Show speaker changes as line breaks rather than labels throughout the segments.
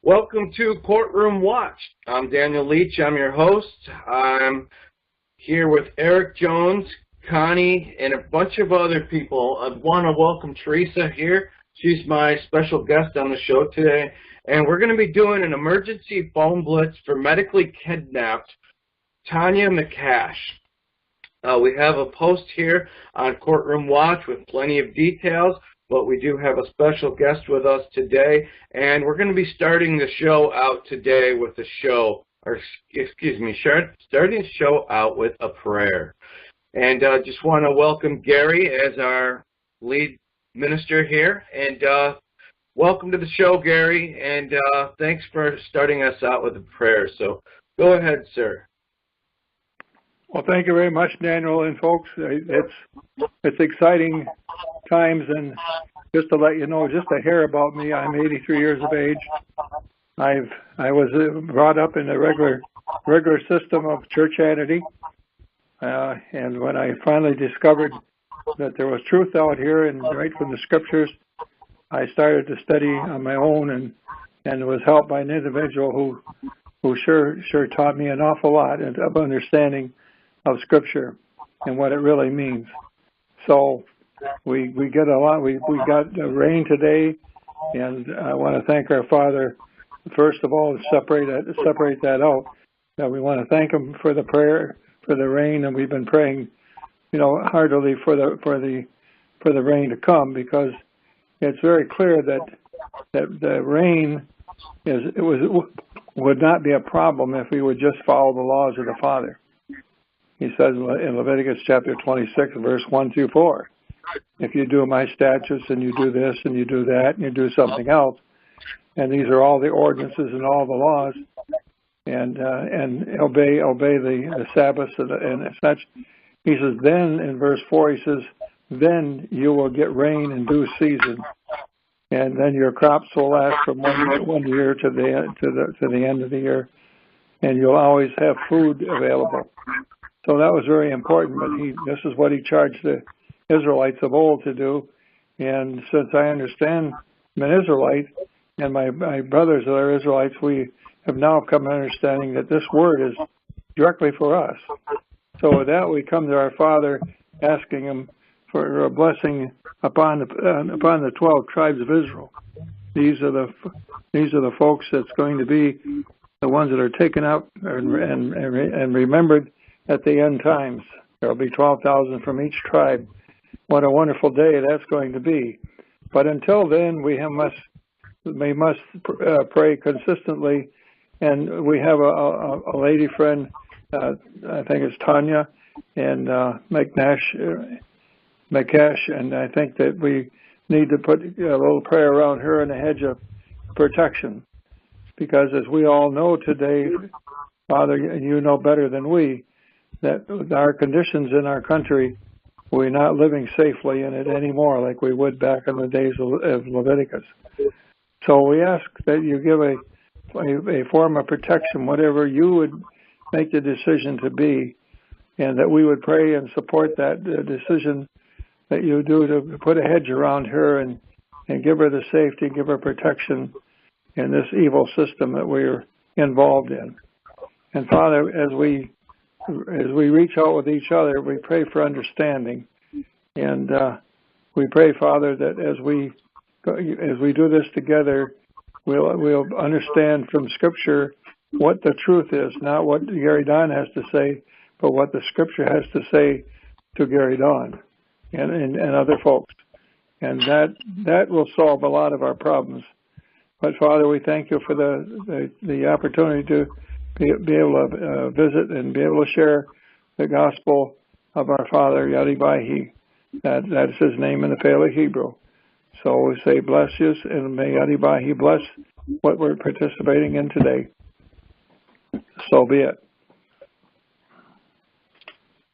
Welcome to Courtroom Watch. I'm Daniel Leach. I'm your host. I'm here with Eric Jones, Connie, and a bunch of other people. I want to welcome Teresa here. She's my special guest on the show today. And we're going to be doing an emergency phone blitz for medically kidnapped Tania McCash. We have a post here on Courtroom Watch with plenty of details, but we do have a special guest with us today, and we're going to be starting the show out today with starting the show out with a prayer. And just want to welcome Gary as our lead minister here, and welcome to the show, Gary, and thanks for starting us out with a prayer. So go ahead, sir.
Well, thank you very much, Daniel and folks. It's exciting times, and just to let you know, just a hair about me, I'm 83 years of age. I was brought up in the regular system of church sanity, and when I finally discovered that there was truth out here and right from the scriptures, I started to study on my own and was helped by an individual who sure taught me an awful lot of understanding of Scripture and what it really means. So we get a lot. We got rain today, and I want to thank our Father first of all to separate that out. That we want to thank Him for the prayer, for the rain, and we've been praying, heartily for the rain to come, because it's very clear that the rain would not be a problem if we would just follow the laws of the Father. He says in Leviticus chapter 26, verse 1 through 4, if you do my statutes and you do this and you do that and you do something else, and these are all the ordinances and all the laws, and obey the Sabbaths and such. He says, then in verse 4, he says, then you will get rain in due season, and then your crops will last from one year to the end of the year, and you'll always have food available. So that was very important, but this is what he charged the Israelites of old to do. And since I understand I'm an Israelite, and my brothers are Israelites, we have now come to understanding that this word is directly for us. So with that, we come to our Father, asking Him for a blessing upon the 12 tribes of Israel. These are the folks that's going to be the ones that are taken up and remembered at the end times. There will be 12,000 from each tribe. What a wonderful day that's going to be. But until then, we must pray consistently. And we have a lady friend, I think it's Tania and McCash, and I think that we need to put a little prayer around her and a hedge of protection. Because as we all know today, Father, you know better than we, that our conditions in our country, we're not living safely in it anymore like we would back in the days of Leviticus. So we ask that you give a form of protection, whatever you would make the decision to be, and that we would pray and support that decision that you do to put a hedge around her and give her the safety, give her protection in this evil system that we're involved in. And Father, as we reach out with each other, we pray for understanding, and we pray, Father, that as we do this together, we'll understand from Scripture what the truth is, not what Gary Don has to say, but what the Scripture has to say to Gary Don and other folks, and that will solve a lot of our problems. But Father, we thank you for the opportunity to be able to visit and be able to share the gospel of our Father, Yadibahi. That's his name in the Paleo Hebrew. So we say, bless you, and may Yadibahi bless what we're participating in today. So be it.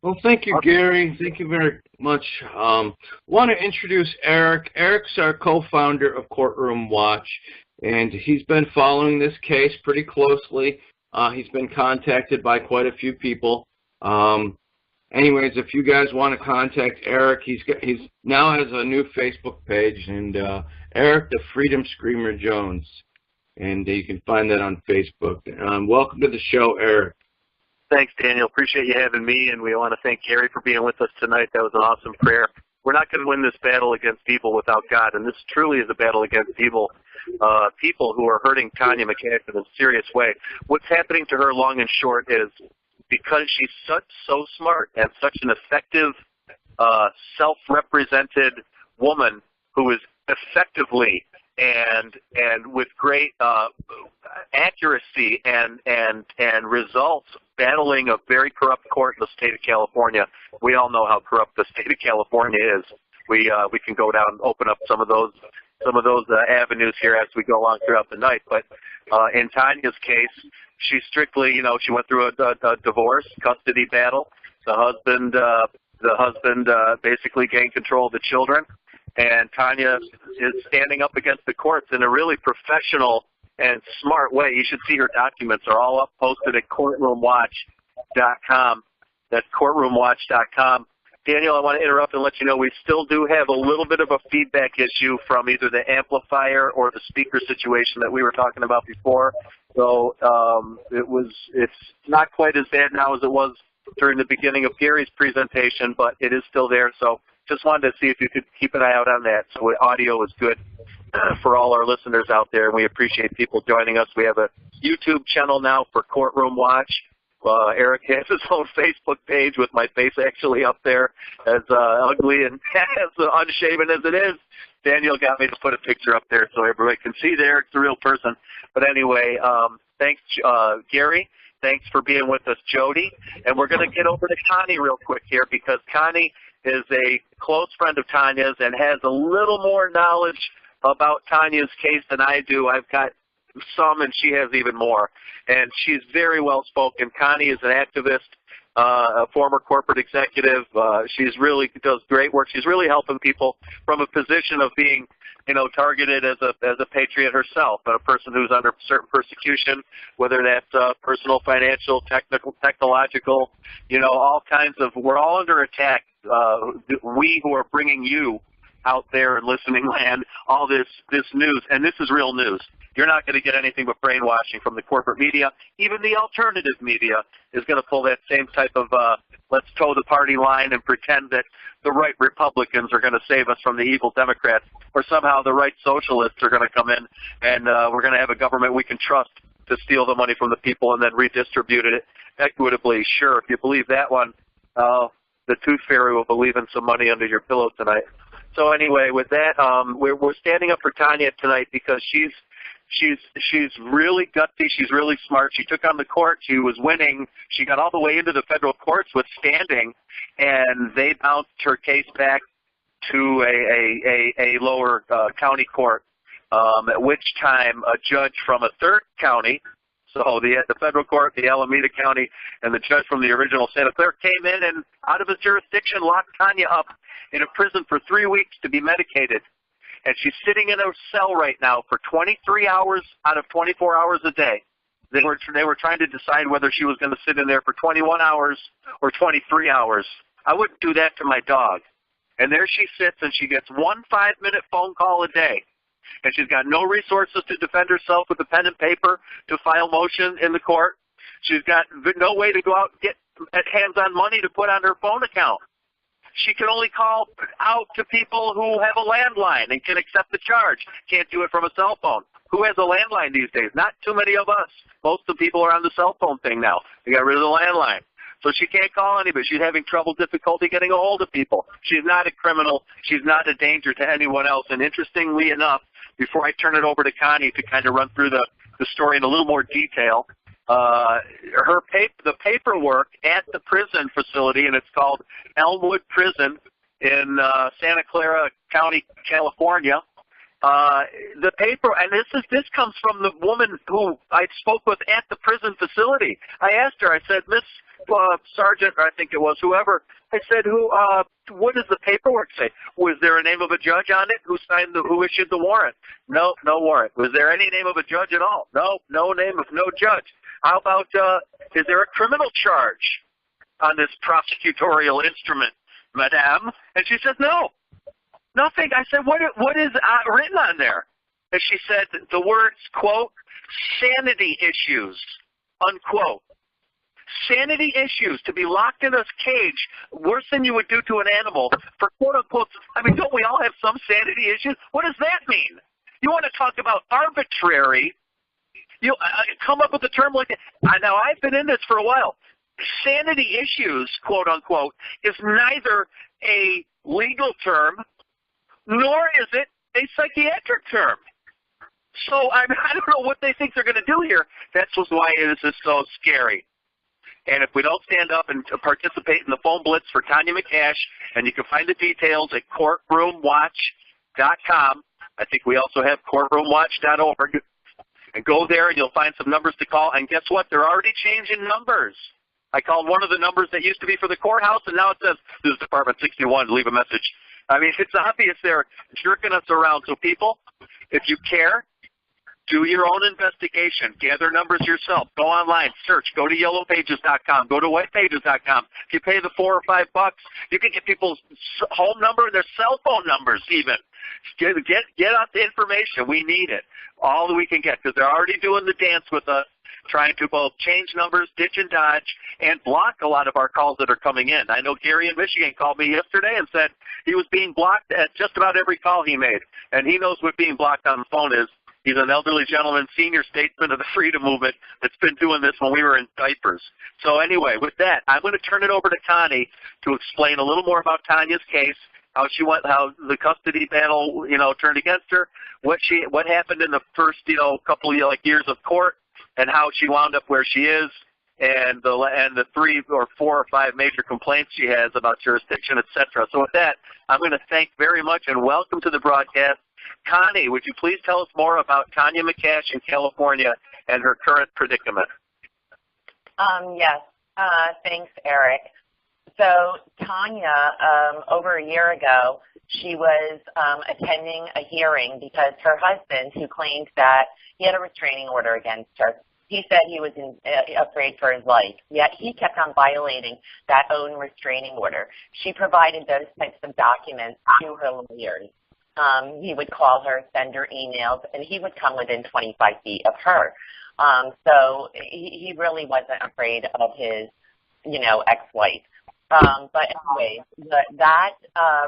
Well, thank you, Gary. Thank you very much. Want to introduce Eric. Eric's our co-founder of Courtroom Watch, and he's been following this case pretty closely. He's been contacted by quite a few people. Anyways, if you guys want to contact Eric, he's now has a new Facebook page, and Eric the Freedom Screamer Jones. and you can find that on Facebook. Welcome to the show, Eric.
Thanks, Daniel. Appreciate you having me, and we want to thank Gary for being with us tonight. That was an awesome prayer. We're not going to win this battle against evil without God, and this truly is a battle against evil. People who are hurting Tania McCash in a serious way. What's happening to her, long and short, is because she's so smart and such an effective, self-represented woman who is effectively and with great accuracy and results battling a very corrupt court in the state of California. We all know how corrupt the state of California is. We can go down and open up some of those avenues here as we go along throughout the night. But in Tania's case, she strictly, she went through a divorce, custody battle. The husband basically gained control of the children, and Tania is standing up against the courts in a really professional and smart way. You should see her documents. Are all up, posted at courtroomwatch.com. That's courtroomwatch.com. Daniel, I want to interrupt and let you know we still do have a little bit of a feedback issue from either the amplifier or the speaker situation that we were talking about before. So it's not quite as bad now as it was during the beginning of Gary's presentation, but it is still there. So just wanted to see if you could keep an eye out on that. So audio is good for all our listeners out there, and we appreciate people joining us. We have a YouTube channel now for Courtroom Watch. Eric has his own Facebook page with my face actually up there, as ugly and as unshaven as it is. Daniel got me to put a picture up there so everybody can see there. It's a real person. But anyway, thanks, Gary. Thanks for being with us, Jody. And we're going to get over to Connie real quick here, because Connie is a close friend of Tania's and has a little more knowledge about Tania's case than I do. I've got some, and she has even more. And she's very well spoken. Connie is an activist, a former corporate executive. She's really does great work. She's really helping people from a position of being, targeted as a patriot herself, a person who's under certain persecution, whether that's personal, financial, technological, all kinds of. We're all under attack. We who are bringing you out there in listening land all this news, and this is real news. You're not going to get anything but brainwashing from the corporate media. Even the alternative media is going to pull that same type of let's toe the party line and pretend that the right Republicans are going to save us from the evil Democrats, or somehow the right socialists are going to come in and we're going to have a government we can trust to steal the money from the people and then redistribute it equitably. Sure, if you believe that one, the tooth fairy will be leaving some money under your pillow tonight. So anyway, with that, we're standing up for Tania tonight because she's really gutsy. She's really smart. She took on the court. She was winning. She got all the way into the federal courts with standing, and they bounced her case back to a lower county court, at which time a judge from a third county, so the federal court, the Alameda County, and the judge from the original Santa Clara came in and out of his jurisdiction locked Tania up in a prison for 3 weeks to be medicated. And she's sitting in a cell right now for 23 hours out of 24 hours a day. They were trying to decide whether she was going to sit in there for 21 hours or 23 hours. I wouldn't do that to my dog. And there she sits, and she gets 1 5-minute phone call a day. And she's got no resources to defend herself with a pen and paper to file motion in the court. She's got no way to go out and get hands-on money to put on her phone account. She can only call out to people who have a landline and can accept the charge. Can't do it from a cell phone. Who has a landline these days? Not too many of us. Most of the people are on the cell phone thing now. They got rid of the landline. So she can't call anybody. She's having difficulty getting a hold of people. She's not a criminal. She's not a danger to anyone else. And interestingly enough, before I turn it over to Connie to kind of run through the story in a little more detail, the paperwork at the prison facility, and it's called Elmwood Prison in Santa Clara County, California. The paper, and this comes from the woman who I spoke with at the prison facility. I asked her, I said, Miss Sergeant, or I think it was whoever, I said, what does the paperwork say? Was there a name of a judge on it? Who issued the warrant? No warrant. Was there any name of a judge at all? No name of no judge. How about, is there a criminal charge on this prosecutorial instrument, madame? And she said, no, nothing. I said, what is written on there? And she said the words, quote, sanity issues, unquote. Sanity issues, to be locked in a cage, worse than you would do to an animal, for quote unquote, I mean, don't we all have some sanity issues? What does that mean? You want to talk about arbitrary, you come up with a term like that. Now, I've been in this for a while. Sanity issues, quote unquote, is neither a legal term, nor is it a psychiatric term. So I don't know what they think they're going to do here. That's why this is so scary. And if we don't stand up and participate in the phone blitz for Tania McCash, and you can find the details at courtroomwatch.com. I think we also have courtroomwatch.org. And go there and you'll find some numbers to call. And guess what? They're already changing numbers. I called one of the numbers that used to be for the courthouse, and now it says, this is Department 61, leave a message. I mean, it's obvious they're jerking us around. So people, if you care, do your own investigation. Gather numbers yourself. Go online, search. Go to yellowpages.com. Go to whitepages.com. If you pay the $4 or $5, you can get people's home number and their cell phone numbers even. Get out the information. We need it. All that we can get, because they're already doing the dance with us, trying to both change numbers, ditch and dodge, and block a lot of our calls that are coming in. I know Gary in Michigan called me yesterday and said he was being blocked at just about every call he made, and he knows what being blocked on the phone is. He's an elderly gentleman, senior statesman of the freedom movement that's been doing this when we were in diapers. So anyway, with that, I'm going to turn it over to Connie to explain a little more about Tania's case, how the custody battle, turned against her, what happened in the first, couple of years of court, and how she wound up where she is, and the 3 or 4 or 5 major complaints she has about jurisdiction, etc. So with that, I'm going to thank very much and welcome to the broadcast. Connie, would you please tell us more about Tania McCash in California and her current predicament?
Yes. Thanks, Eric. So Tania, over a year ago, she was attending a hearing because her husband, who claimed that he had a restraining order against her, he said he was afraid for his life, yet he kept on violating that own restraining order. She provided those types of documents to her lawyers. He would call her, send her emails, and he would come within 25 feet of her. So he really wasn't afraid of his, ex-wife. But anyways, that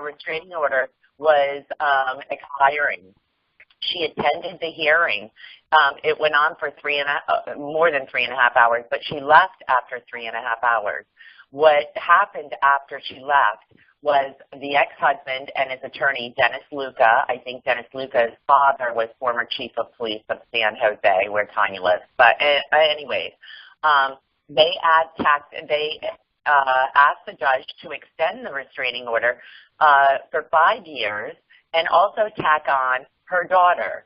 restraining order was expiring. She attended the hearing. It went on for more than 3.5 hours, but she left after 3.5 hours. What happened after she left was the ex-husband and his attorney, Dennis Luca. I think Dennis Luca's father was former chief of police of San Jose, where Tania lives. But anyways, they asked the judge to extend the restraining order for 5 years and also tack on her daughter.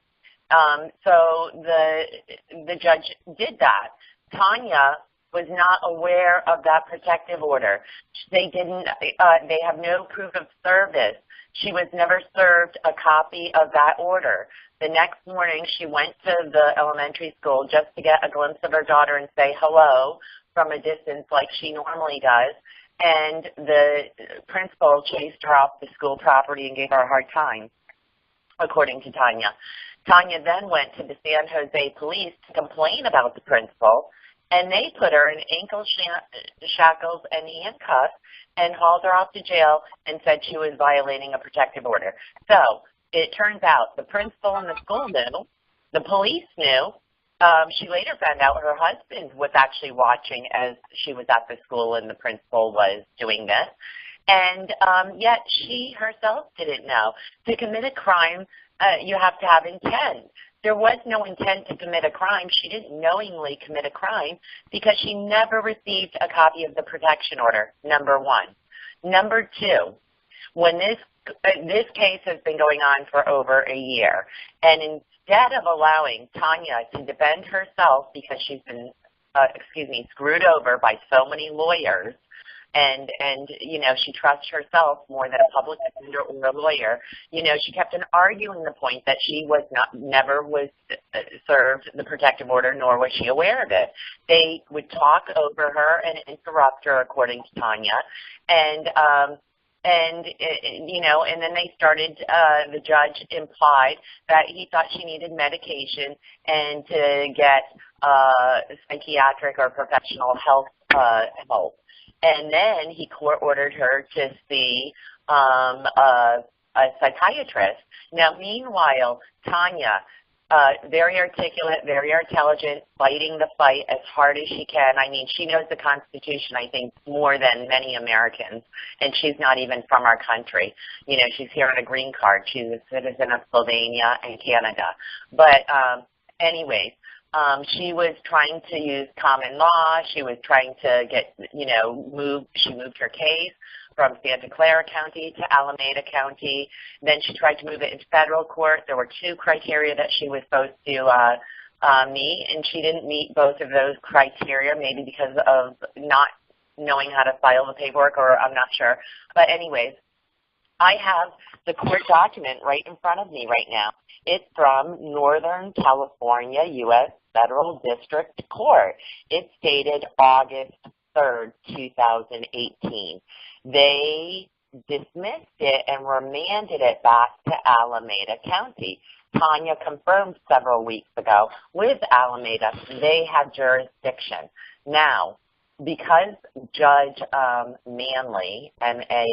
So the judge did that. Tania was not aware of that protective order. They have no proof of service. She was never served a copy of that order. The next morning, she went to the elementary school just to get a glimpse of her daughter and say hello from a distance like she normally does. And the principal chased her off the school property and gave her a hard time, according to Tania. Tania then went to the San Jose police to complain about the principal, and they put her in ankle shackles and handcuffs and hauled her off to jail and said she was violating a protective order. So it turns out the principal and the school knew, the police knew. She later found out her husband was actually watching as she was at the school and the principal was doing this. And yet she herself didn't know. To commit a crime, you have to have intent. There was no intent to commit a crime. She didn't knowingly commit a crime because she never received a copy of the protection order, number one. Number two, when this case has been going on for over a year, and instead of allowing Tania to defend herself because she's been, screwed over by so many lawyers, and she trusts herself more than a public defender or a lawyer, she kept on arguing the point that she never was served the protective order, nor was she aware of it. They would talk over her and interrupt her, according to Tania, and And, and then they started, the judge implied that he thought she needed medication and to get psychiatric or professional health help. And then he court-ordered her to see a psychiatrist. Now, meanwhile, Tania, very articulate, very intelligent, fighting the fight as hard as she can. I mean, she knows the Constitution, I think, more than many Americans, and she's not even from our country. She's here on a green card. She's a citizen of Slovenia and Canada. But anyways, she was trying to use common law. She was trying to get, she moved her case from Santa Clara County to Alameda County. Then she tried to move it into federal court. There were 2 criteria that she was supposed to meet, and she didn't meet both of those criteria, maybe because of not knowing how to file the paperwork, or I'm not sure. But anyways, I have the court document right in front of me right now. It's from Northern California U.S. Federal District Court. It's dated August 3rd, 2018. They dismissed it and remanded it back to Alameda County. Tania confirmed several weeks ago with Alameda they had jurisdiction. Now, because Judge Manley, M-A-N-L-E-Y,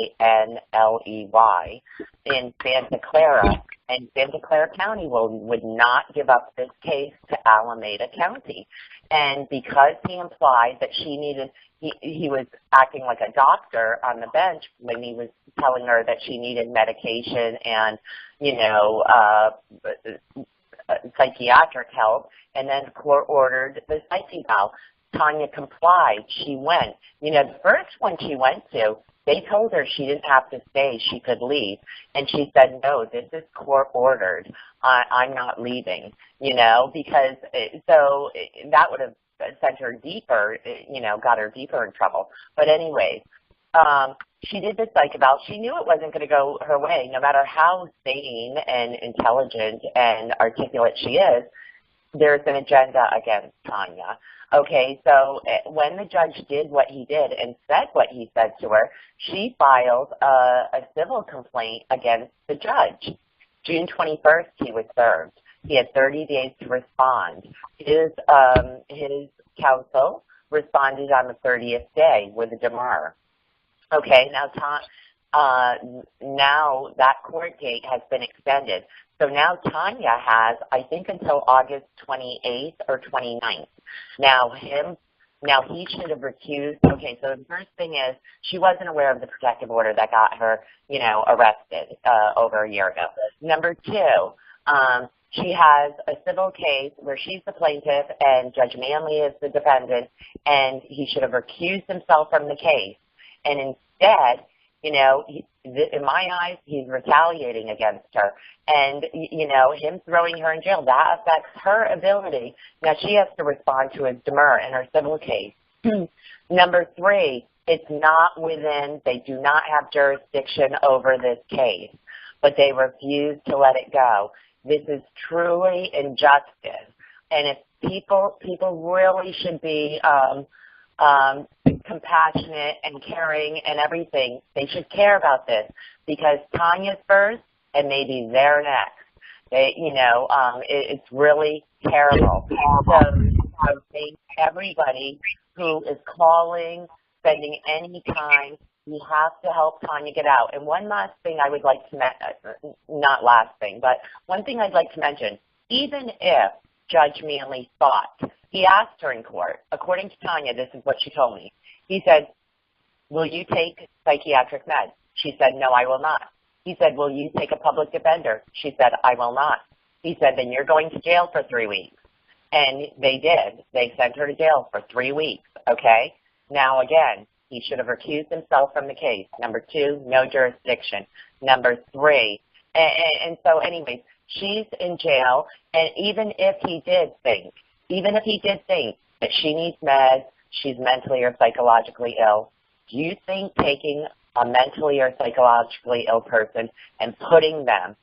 in Santa Clara, and Santa Clara County would not give up this case to Alameda County. And because he implied that she needed, he was acting like a doctor on the bench when he was telling her that she needed medication and, psychiatric help, and then court ordered the psych eval. Tania complied. She went. The first one she went to, they told her she didn't have to stay. She could leave. And she said, no, this is court ordered. I'm not leaving, because so that would have sent her deeper, got her deeper in trouble. But anyways, she did the psych eval. She knew it wasn't going to go her way, no matter how sane and intelligent and articulate she is. There's an agenda against Tania. Okay, so when the judge did what he did and said what he said to her, she filed a civil complaint against the judge. June 21st, he was served. He had 30 days to respond. His counsel responded on the 30th day with a demur. Okay, now that court date has been extended. So now Tania has, I think, until August 28th or 29th. Now he should have recused. Okay, so the first thing is she wasn't aware of the protective order that got her, arrested over a year ago. Number 2, she has a civil case where she's the plaintiff and Judge Manley is the defendant, and he should have recused himself from the case. And instead, in my eyes, he's retaliating against her. And, him throwing her in jail, that affects her ability. Now, she has to respond to his demur in her civil case. Number 3, it's not within, they do not have jurisdiction over this case, but they refuse to let it go. This is truly injustice. And if people really should be compassionate and caring and everything, they should care about this, because Tania's first and maybe they're next. It's really terrible. So I think everybody who is calling, spending any time, you have to help Tania get out. And one last thing I would like to not last thing, but one thing I'd like to mention, even if Judge Manley thought, he asked her in court, according to Tania, this is what she told me. He said, will you take psychiatric meds? She said, no, I will not. He said, will you take a public defender? She said, I will not. He said, then you're going to jail for 3 weeks. And they did. They sent her to jail for 3 weeks, okay? Now, again, he should have recused himself from the case. Number 2, no jurisdiction. Number 3, and so anyways, she's in jail, and even if he did think that she needs meds, she's mentally or psychologically ill, do you think taking a mentally or psychologically ill person and putting them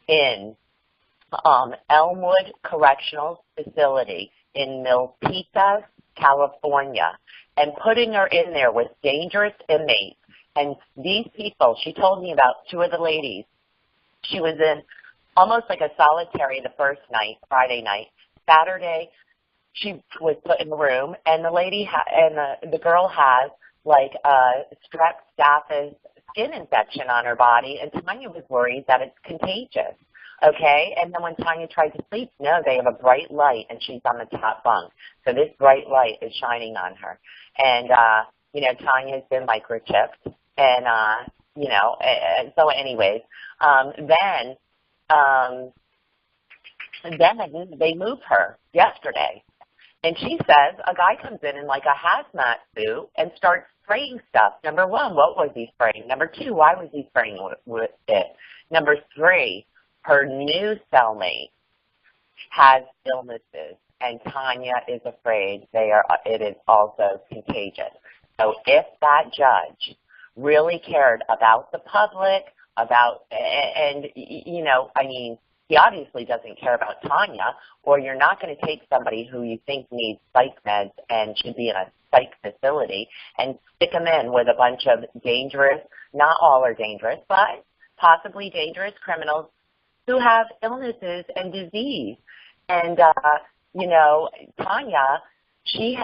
in Elmwood Correctional Facility in Milpitas, California, and putting her in there with dangerous inmates And these people, she told me about two of the ladies. She was in almost like a solitary the first night, Friday night. Saturday, she was put in the room, and the lady the girl has like a strep staph skin infection on her body, and Tania was worried that it's contagious. Okay, and then when Tania tried to sleep, no, they have a bright light, and she's on the top bunk. So this bright light is shining on her. And, you know, Tanya's been microchipped. And, you know, and so anyways, then they moved her yesterday. And she says a guy comes in like a hazmat suit and starts spraying stuff. Number one, what was he spraying? Number two, why was he spraying with it? Number three, her new cellmate has illnesses, and Tania is afraid it is also contagious. So if that judge really cared about the public, and you know, I mean, he obviously doesn't care about Tania, or you're not going to take somebody who you think needs psych meds and should be in a psych facility and stick them in with a bunch of dangerous, not all are dangerous, but possibly dangerous criminals who have illnesses and disease. And, you know, Tania, she's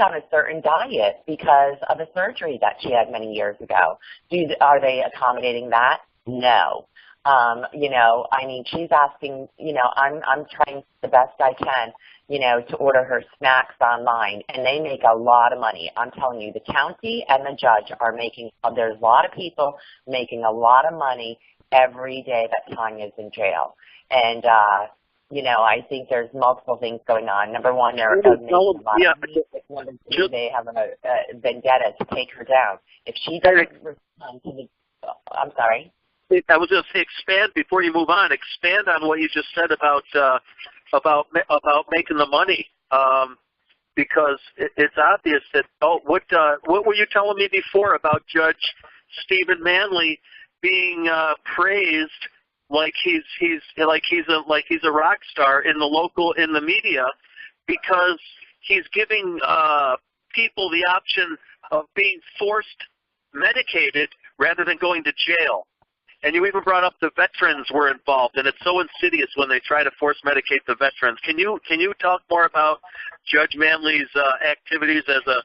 on a certain diet because of a surgery that she had many years ago. Are they accommodating that? No. You know, I mean, she's asking, you know, I'm trying the best I can, you know, to order her snacks online, and they make a lot of money. I'm telling you, the county and the judge are making, there's a lot of people making a lot of money every day that Tania's in jail. And, you know, I think there's multiple things going on. Number one, they're making a lot of money. They have a vendetta to take her down. If she doesn't respond to the, I'm sorry?
I was going to say, expand before you move on. Expand on what you just said about making the money, because it's obvious that. Oh, what were you telling me before about Judge Stephen Manley being praised like he's a rock star in the media, because he's giving people the option of being forced medicated rather than going to jail. And you even brought up the veterans were involved, and it's so insidious when they try to force medicate the veterans. Can you talk more about Judge Manley's activities as a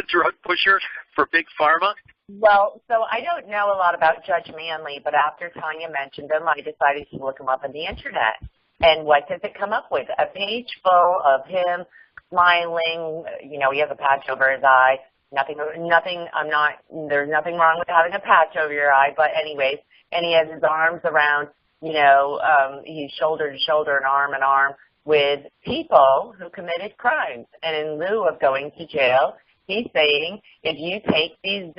drug pusher for Big Pharma?
Well, so I don't know a lot about Judge Manley, but after Tania mentioned him, I decided to look him up on the internet. And what does it come up with? A page full of him smiling. You know, he has a patch over his eye. There's nothing wrong with having a patch over your eye, but anyways, and he has his arms around, you know, he's shoulder to shoulder and arm with people who committed crimes. And in lieu of going to jail, he's saying if you take these,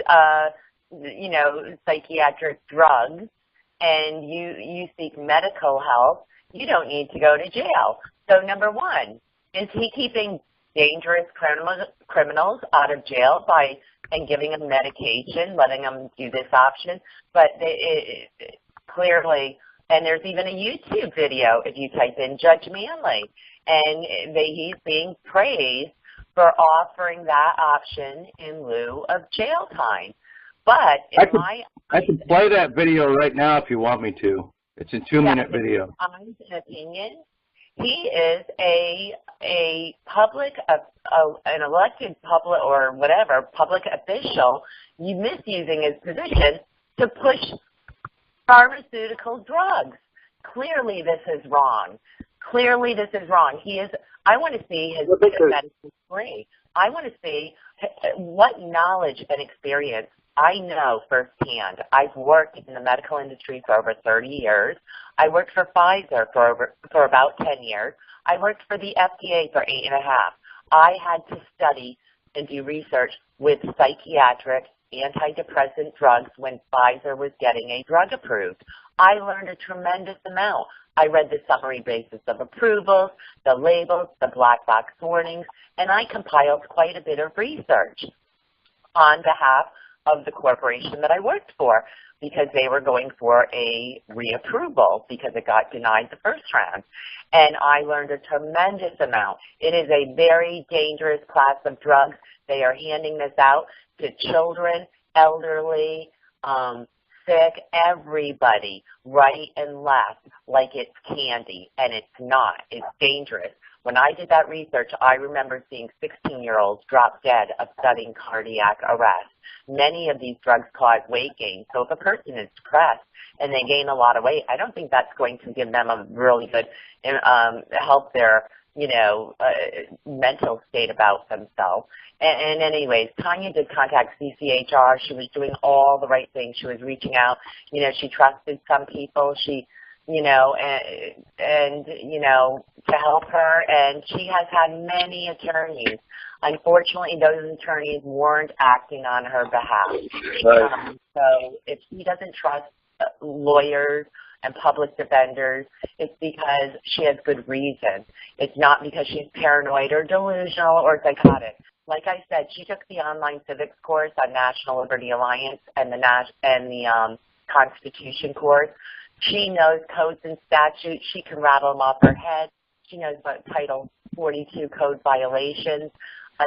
you know, psychiatric drugs and you seek medical help, you don't need to go to jail. So number one, is he keeping dangerous criminals out of jail and giving them medication, letting them do this option? But clearly, and there's even a YouTube video if you type in Judge Manley, and he's being praised for offering that option in lieu of jail time. But
I can play that video right now if you want me to. It's a 2-minute video.
In my opinion, he is an elected public or whatever public official misusing his position to push pharmaceutical drugs. Clearly, this is wrong. Clearly, this is wrong. I want to see his medicine free. I want to see what knowledge and experience. I know firsthand. I've worked in the medical industry for over 30 years. I worked for Pfizer for about 10 years. I worked for the FDA for 8.5. I had to study and do research with psychiatric antidepressant drugs when Pfizer was getting a drug approved. I learned a tremendous amount. I read the summary basis of approvals, the labels, the black box warnings, and I compiled quite a bit of research on behalf of the corporation that I worked for, because they were going for a reapproval because it got denied the first round. And I learned a tremendous amount. It is a very dangerous class of drugs. They are handing this out to children elderly, sick, everybody, right and left, like it's candy, and it's not. It's dangerous. When I did that research, I remember seeing 16-year-olds drop dead of sudden cardiac arrest. Many of these drugs cause weight gain. So if a person is depressed and they gain a lot of weight, I don't think that's going to give them a really good help their mental state about themselves. And anyways, Tania did contact CCHR. She was doing all the right things. She was reaching out. She trusted some people. She, to help her. And she has had many attorneys. Unfortunately, those attorneys weren't acting on her behalf.
Right.
So if she doesn't trust lawyers and public defenders, it's because she has good reason. It's not because she's paranoid or delusional or psychotic. Like I said, she took the online civics course on National Liberty Alliance and the Constitution course. She knows codes and statutes. She can rattle them off her head. She knows about Title 42 code violations.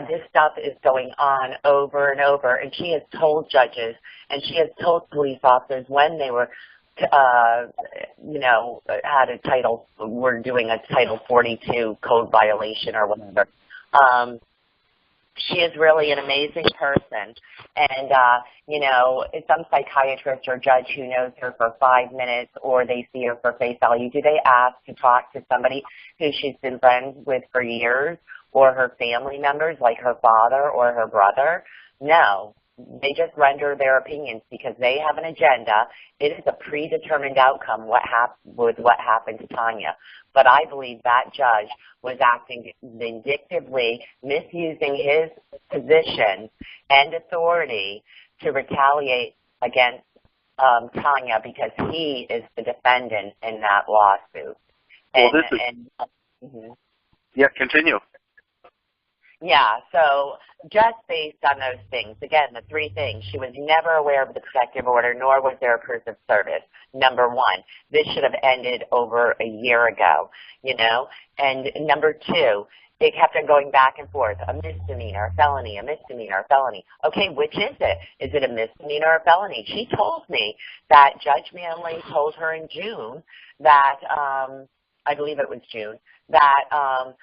This stuff is going on over and over, and she has told judges and she has told police officers when they were we're doing a Title 42 code violation or whatever. She is really an amazing person. And, some psychiatrist or judge who knows her for 5 minutes or they see her for face value, do they ask to talk to somebody who she's been friends with for years or her family members like her father or her brother? No. They just render their opinions because they have an agenda. It is a predetermined outcome with what happened to Tania. But I believe that judge was acting vindictively, misusing his position and authority to retaliate against Tania because he is the defendant in that lawsuit.
Yeah, continue.
Yeah, so just based on those things, again, the three things, she was never aware of the protective order, nor was there a proof of service. Number one, this should have ended over a year ago, And number two, they kept on going back and forth, a misdemeanor, a felony, a misdemeanor, a felony. Okay, which is it? Is it a misdemeanor or a felony? She told me that Judge Manley told her in June that, I believe it was June, that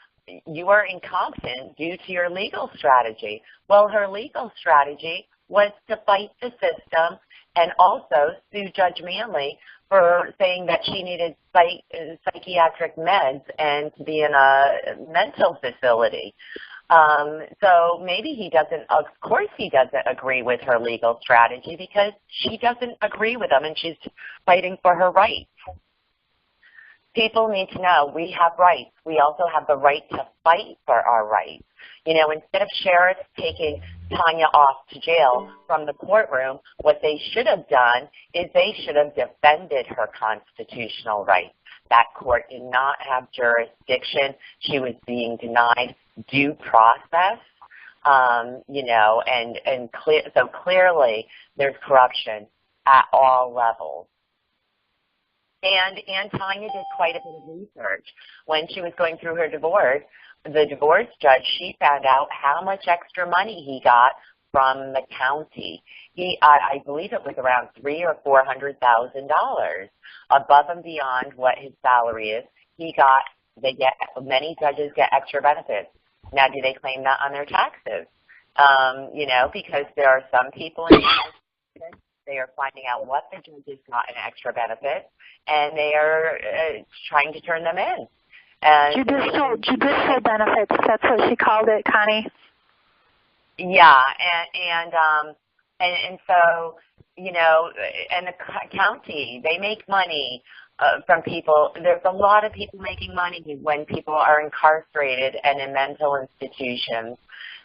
you are incompetent due to your legal strategy. Well, her legal strategy was to fight the system and also sue Judge Manley for saying that she needed psychiatric meds and to be in a mental facility. So maybe he doesn't, of course he doesn't agree with her legal strategy because she doesn't agree with them and she's fighting for her rights. People need to know we have rights. We also have the right to fight for our rights. Instead of sheriffs taking Tania off to jail from the courtroom, what they should have done is they should have defended her constitutional rights. That court did not have jurisdiction. She was being denied due process, so clearly there's corruption at all levels. And Tania did quite a bit of research. When she was going through her divorce, the divorce judge, she found out how much extra money he got from the county. I believe it was around $300,000 or $400,000 above and beyond what his salary is. Many judges get extra benefits. Now, do they claim that on their taxes? Because there are some people in they are finding out what the judges got in extra benefits, and they are trying to turn them in.
Judicial benefits, that's what she called it, Connie.
Yeah, and so, and the county, they make money from people. There's a lot of people making money when people are incarcerated and in mental institutions.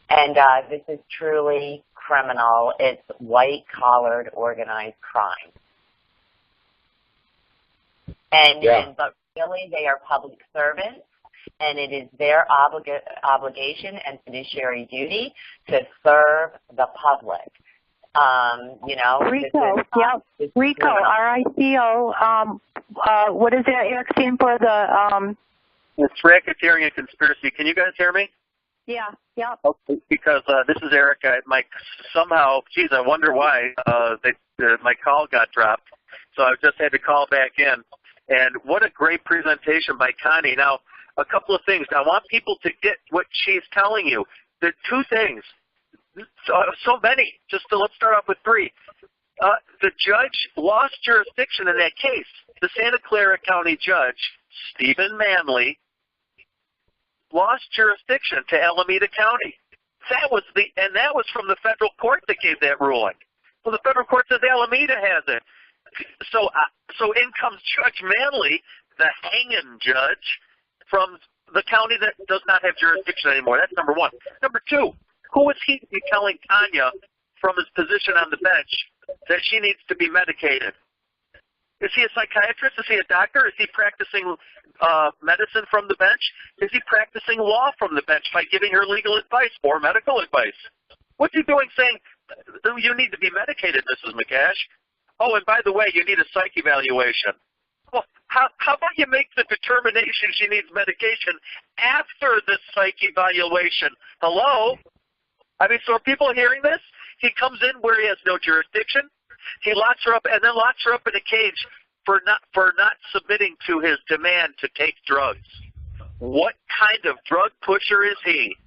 And this is truly criminal. It's white-collared organized crime. But really, they are public servants, and it is their obligation and fiduciary duty to serve the public.
RICO, RICO, R-I-C-O. What does that, Eric, stand for?
It's racketeering and conspiracy. Can you guys hear me?
Yeah, yeah.
Okay, because this is Eric. Somehow, geez, I wonder why my call got dropped. So I just had to call back in. And what a great presentation by Connie. Now, a couple of things. I want people to get what she's telling you. There are two things. So many. Let's start off with three. The judge lost jurisdiction in that case. The Santa Clara County judge, Stephen Manley, lost jurisdiction to Alameda County. That was from the federal court that gave that ruling. Well, the federal court says Alameda has it. So in comes Judge Manley, the hanging judge from the county that does not have jurisdiction anymore. That's number one. Number two, who is he to be telling Tania from his position on the bench that she needs to be medicated? Is he a psychiatrist? Is he a doctor? Is he practicing medicine from the bench? Is he practicing law from the bench by giving her legal advice or medical advice? What's he doing saying, you need to be medicated, Mrs. McCash? Oh, and by the way, you need a psych evaluation. Well, how about you make the determination she needs medication after the psych evaluation? Hello? I mean, so are people hearing this? He comes in where he has no jurisdiction. He locks her up and then locks her up in a cage for not submitting to his demand to take drugs. What kind of drug pusher is he?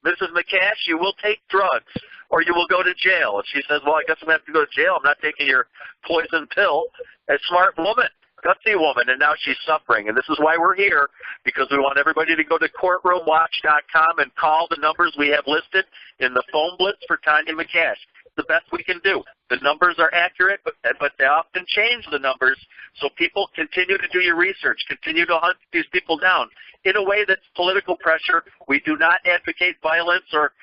Mrs. McCash, you will take drugs or you will go to jail. And she says, well, I guess I'm going to have to go to jail. I'm not taking your poison pill. A smart woman, gutsy woman, and now she's suffering. And this is why we're here, because we want everybody to go to courtroomwatch.com and call the numbers we have listed in the phone blitz for Tania McCash. The best we can do. The numbers are accurate, but they often change the numbers, so people continue to do your research, continue to hunt these people down in a way that's political pressure. We do not advocate violence or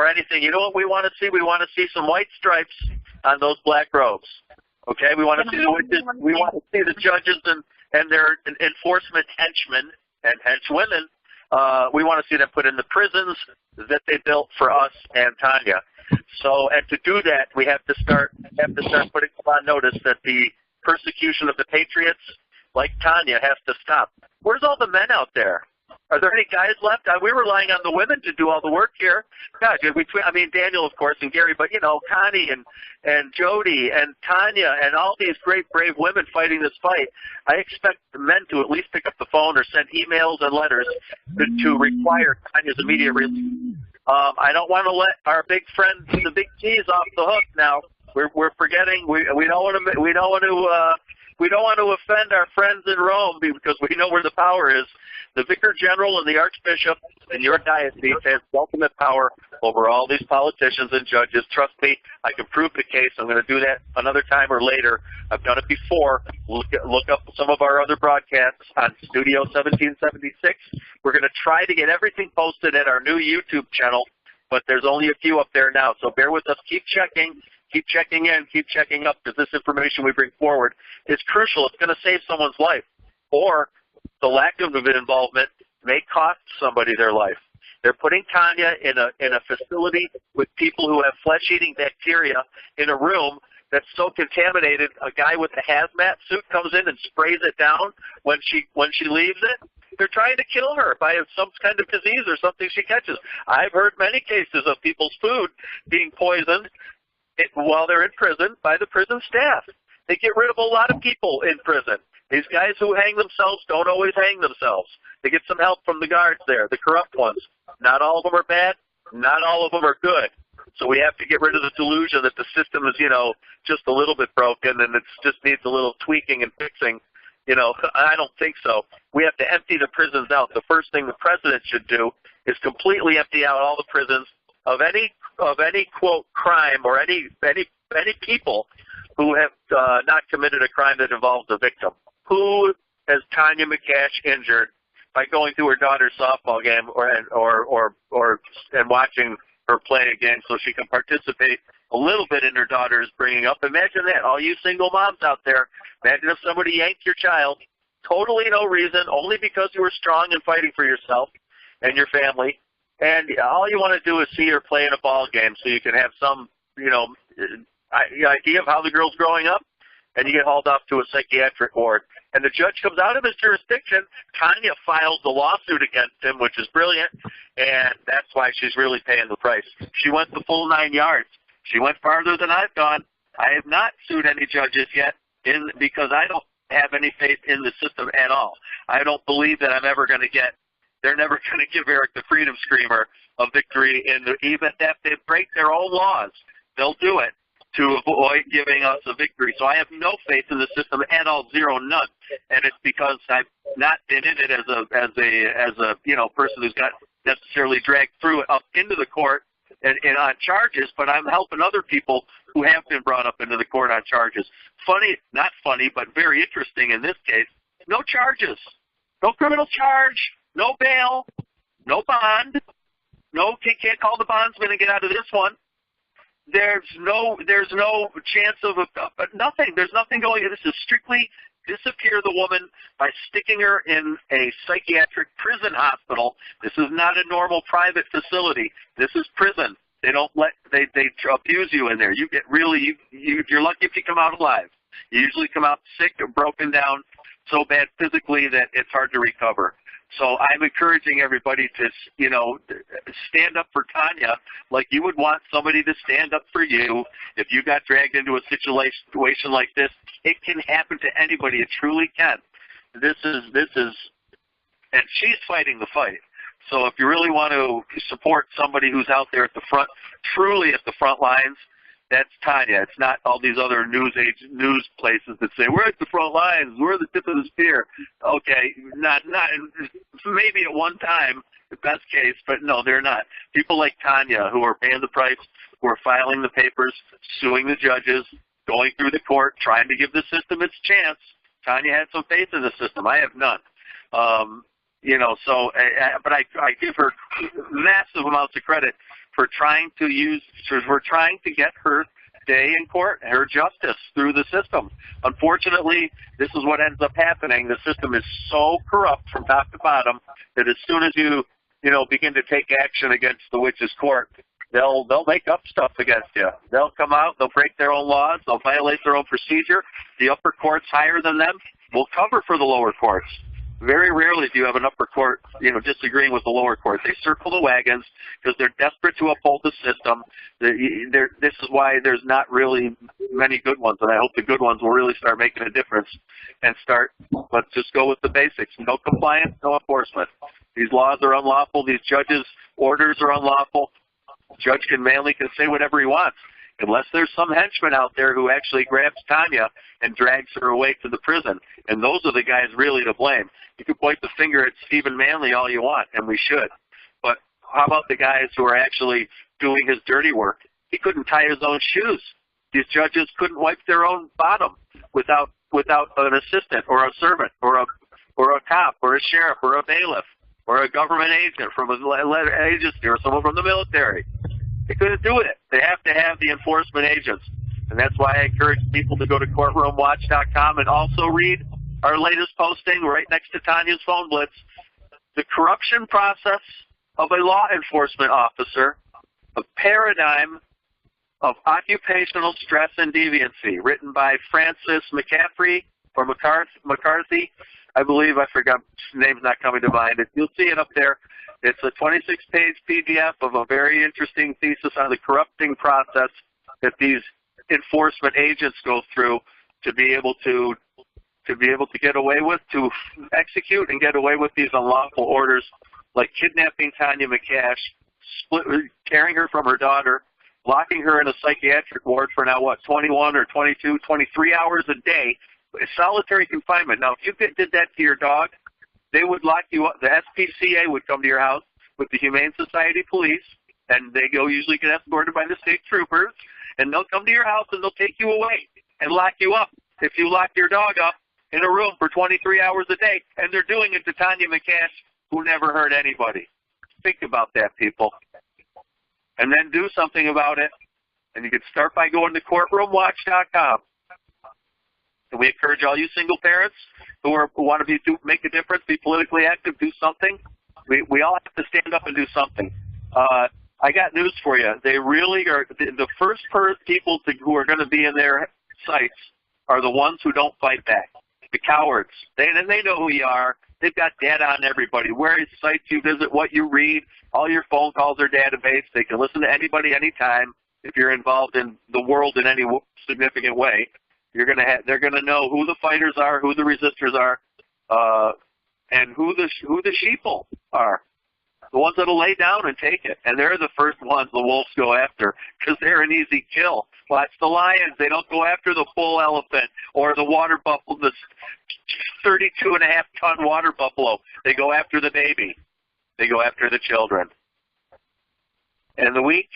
anything. You know what we want to see? We want to see some white stripes on those black robes. Okay, we want to see the witches. We want to see the judges and their enforcement henchmen and henchwomen. We want to see them put in the prisons that they built for us and Tania. So, and to do that, we have to start putting on notice that the persecution of the patriots, like Tania, has to stop. Where's all the men out there? Are there any guys left? We're relying on the women to do all the work here. God, Daniel, of course, and Gary, but, Connie and Jody and Tania and all these great, brave women fighting this fight. I expect the men to at least pick up the phone or send emails and letters to require Tania's immediate release. I don't want to let our big friends, the big T's, off the hook now. We're forgetting. We don't want to offend our friends in Rome because we know where the power is. The Vicar General and the Archbishop in your diocese has ultimate power over all these politicians and judges. Trust me, I can prove the case. I'm going to do that another time or later. I've done it before. Look up some of our other broadcasts on Studio 1776. We're going to try to get everything posted at our new YouTube channel, but there's only a few up there now. So bear with us. Keep checking in, keep checking up, because this information we bring forward is crucial. It's going to save someone's life, or the lack of involvement may cost somebody their life. They're putting Tania in a facility with people who have flesh-eating bacteria in a room that's so contaminated. A guy with a hazmat suit comes in and sprays it down when she leaves it. They're trying to kill her by some kind of disease or something she catches. I've heard many cases of people's food being poisoned while they're in prison by the prison staff. They get rid of a lot of people in prison. These guys who hang themselves don't always hang themselves. They get some help from the guards there, the corrupt ones. Not all of them are bad. Not all of them are good. So we have to get rid of the delusion that the system is, just a little bit broken and it just needs a little tweaking and fixing. I don't think so. We have to empty the prisons out. The first thing the president should do is completely empty out all the prisons of any quote crime or any people who have not committed a crime that involves a victim. Who has Tania McCash injured by going to her daughter's softball game and watching her play a game so she can participate a little bit in her daughter's bringing up? Imagine that. All you single moms out there, imagine if somebody yanked your child, totally no reason, only because you were strong and fighting for yourself and your family, and all you want to do is see her play in a ball game so you can have some, idea of how the girl's growing up, and you get hauled off to a psychiatric ward. and the judge comes out of his jurisdiction, Tania files a lawsuit against him, which is brilliant, and that's why she's really paying the price. She went the full 9 yards. She went farther than I've gone. I have not sued any judges yet because I don't have any faith in the system at all. I don't believe that they're never going to give Eric the Freedom Screamer a victory, even if they break their own laws. They'll do it to avoid giving us a victory. So I have no faith in the system at all, zero, none. And it's because I've not been in it as a person who's got necessarily dragged through it up into the court and on charges, but I'm helping other people who have been brought up into the court on charges. Funny, not funny, but very interesting in this case, no charges, no criminal charge, no bail, no bond, can't call the bondsman and get out of this one. There's no chance of nothing. There's nothing going. This is strictly disappear the woman by sticking her in a psychiatric prison hospital. This is not a normal private facility. This is prison. They abuse you in there. You get you're lucky if you come out alive. You usually come out sick or broken down so bad physically that it's hard to recover. So I'm encouraging everybody to, stand up for Tania like you would want somebody to stand up for you. If you got dragged into a situation like this, it can happen to anybody. It truly can. This is, and she's fighting the fight. So if you really want to support somebody who's out there at the front, truly at the front lines, that's Tania. It's not all these other news places that say, we're at the front lines, we're the tip of the spear. Okay, not maybe at one time, the best case, but no, they're not. People like Tania who are paying the price, who are filing the papers, suing the judges, going through the court, trying to give the system its chance. Tania had some faith in the system. I have none. But I give her massive amounts of credit for trying to get her day in court, her justice through the system. Unfortunately, this is what ends up happening. The system is so corrupt from top to bottom that as soon as you begin to take action against the witch's court, they'll make up stuff against you. They'll come out, they'll break their own laws, they'll violate their own procedure. The upper courts higher than them will cover for the lower courts. Very rarely do you have an upper court, disagreeing with the lower court. They circle the wagons because they're desperate to uphold the system. This is why there's not really many good ones, and I hope the good ones will really start making a difference and let's just go with the basics. No compliance, no enforcement. These laws are unlawful. These judges' orders are unlawful. Judge can say whatever he wants. Unless there's some henchman out there who actually grabs Tania and drags her away to the prison. And those are the guys really to blame. You can point the finger at Stephen Manley all you want, and we should. But how about the guys who are actually doing his dirty work? He couldn't tie his own shoes. These judges couldn't wipe their own bottom without an assistant or a servant or a cop or a sheriff or a bailiff or a government agent from a letter agency or someone from the military. They couldn't do it. They have to have the enforcement agents. And that's why I encourage people to go to courtroomwatch.com and also read our latest posting right next to Tania's phone blitz, The Corruption Process of a Law Enforcement Officer, a Paradigm of Occupational Stress and Deviancy, written by Francis McCaffrey or McCarthy. I believe, I forgot, his name's not coming to mind. You'll see it up there. It's a 26-page PDF of a very interesting thesis on the corrupting process that these enforcement agents go through to be able to get away with, to execute and get away with these unlawful orders, like kidnapping Tania McCash, tearing her from her daughter, locking her in a psychiatric ward for now, 21 or 22, 23 hours a day, solitary confinement. Now, if you did that to your dog, they would lock you up. The SPCA would come to your house with the Humane Society police, and they usually get escorted by the state troopers, and they'll come to your house and they'll take you away and lock you up if you lock your dog up in a room for 23 hours a day. And they're doing it to Tania McCash, who never hurt anybody. Think about that, people. And then do something about it. And you can start by going to courtroomwatch.com. And we encourage all you single parents who want to make a difference, be politically active, do something. We all have to stand up and do something. I got news for you. They really are the first people who are going to be in their sights are the ones who don't fight back. The cowards. They know who you are. They've got data on everybody. Where sites you visit, what you read, all your phone calls are database. They can listen to anybody anytime. If you're involved in the world in any significant way, they're gonna know who the fighters are, who the resistors are, and who the sheeple are. The ones that'll lay down and take it. And they're the first ones the wolves go after because they're an easy kill. Watch the lions. They don't go after the bull elephant or the water buffalo, the 32.5-ton water buffalo. They go after the baby. They go after the children. And the weak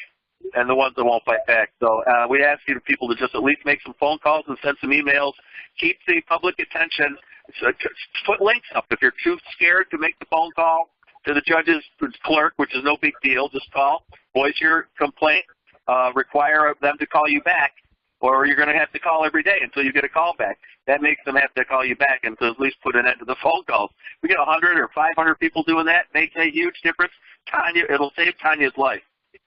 and the ones that won't fight back. So we ask you people to just at least make some phone calls and send some emails. Keep the public attention. So put links up. If you're too scared to make the phone call to the judge's clerk, which is no big deal, just call, voice your complaint, require them to call you back, or you're going to have to call every day until you get a call back. That makes them have to call you back and to at least put an end to the phone calls. We get 100 or 500 people doing that, makes a huge difference. Tania, it'll save Tania's life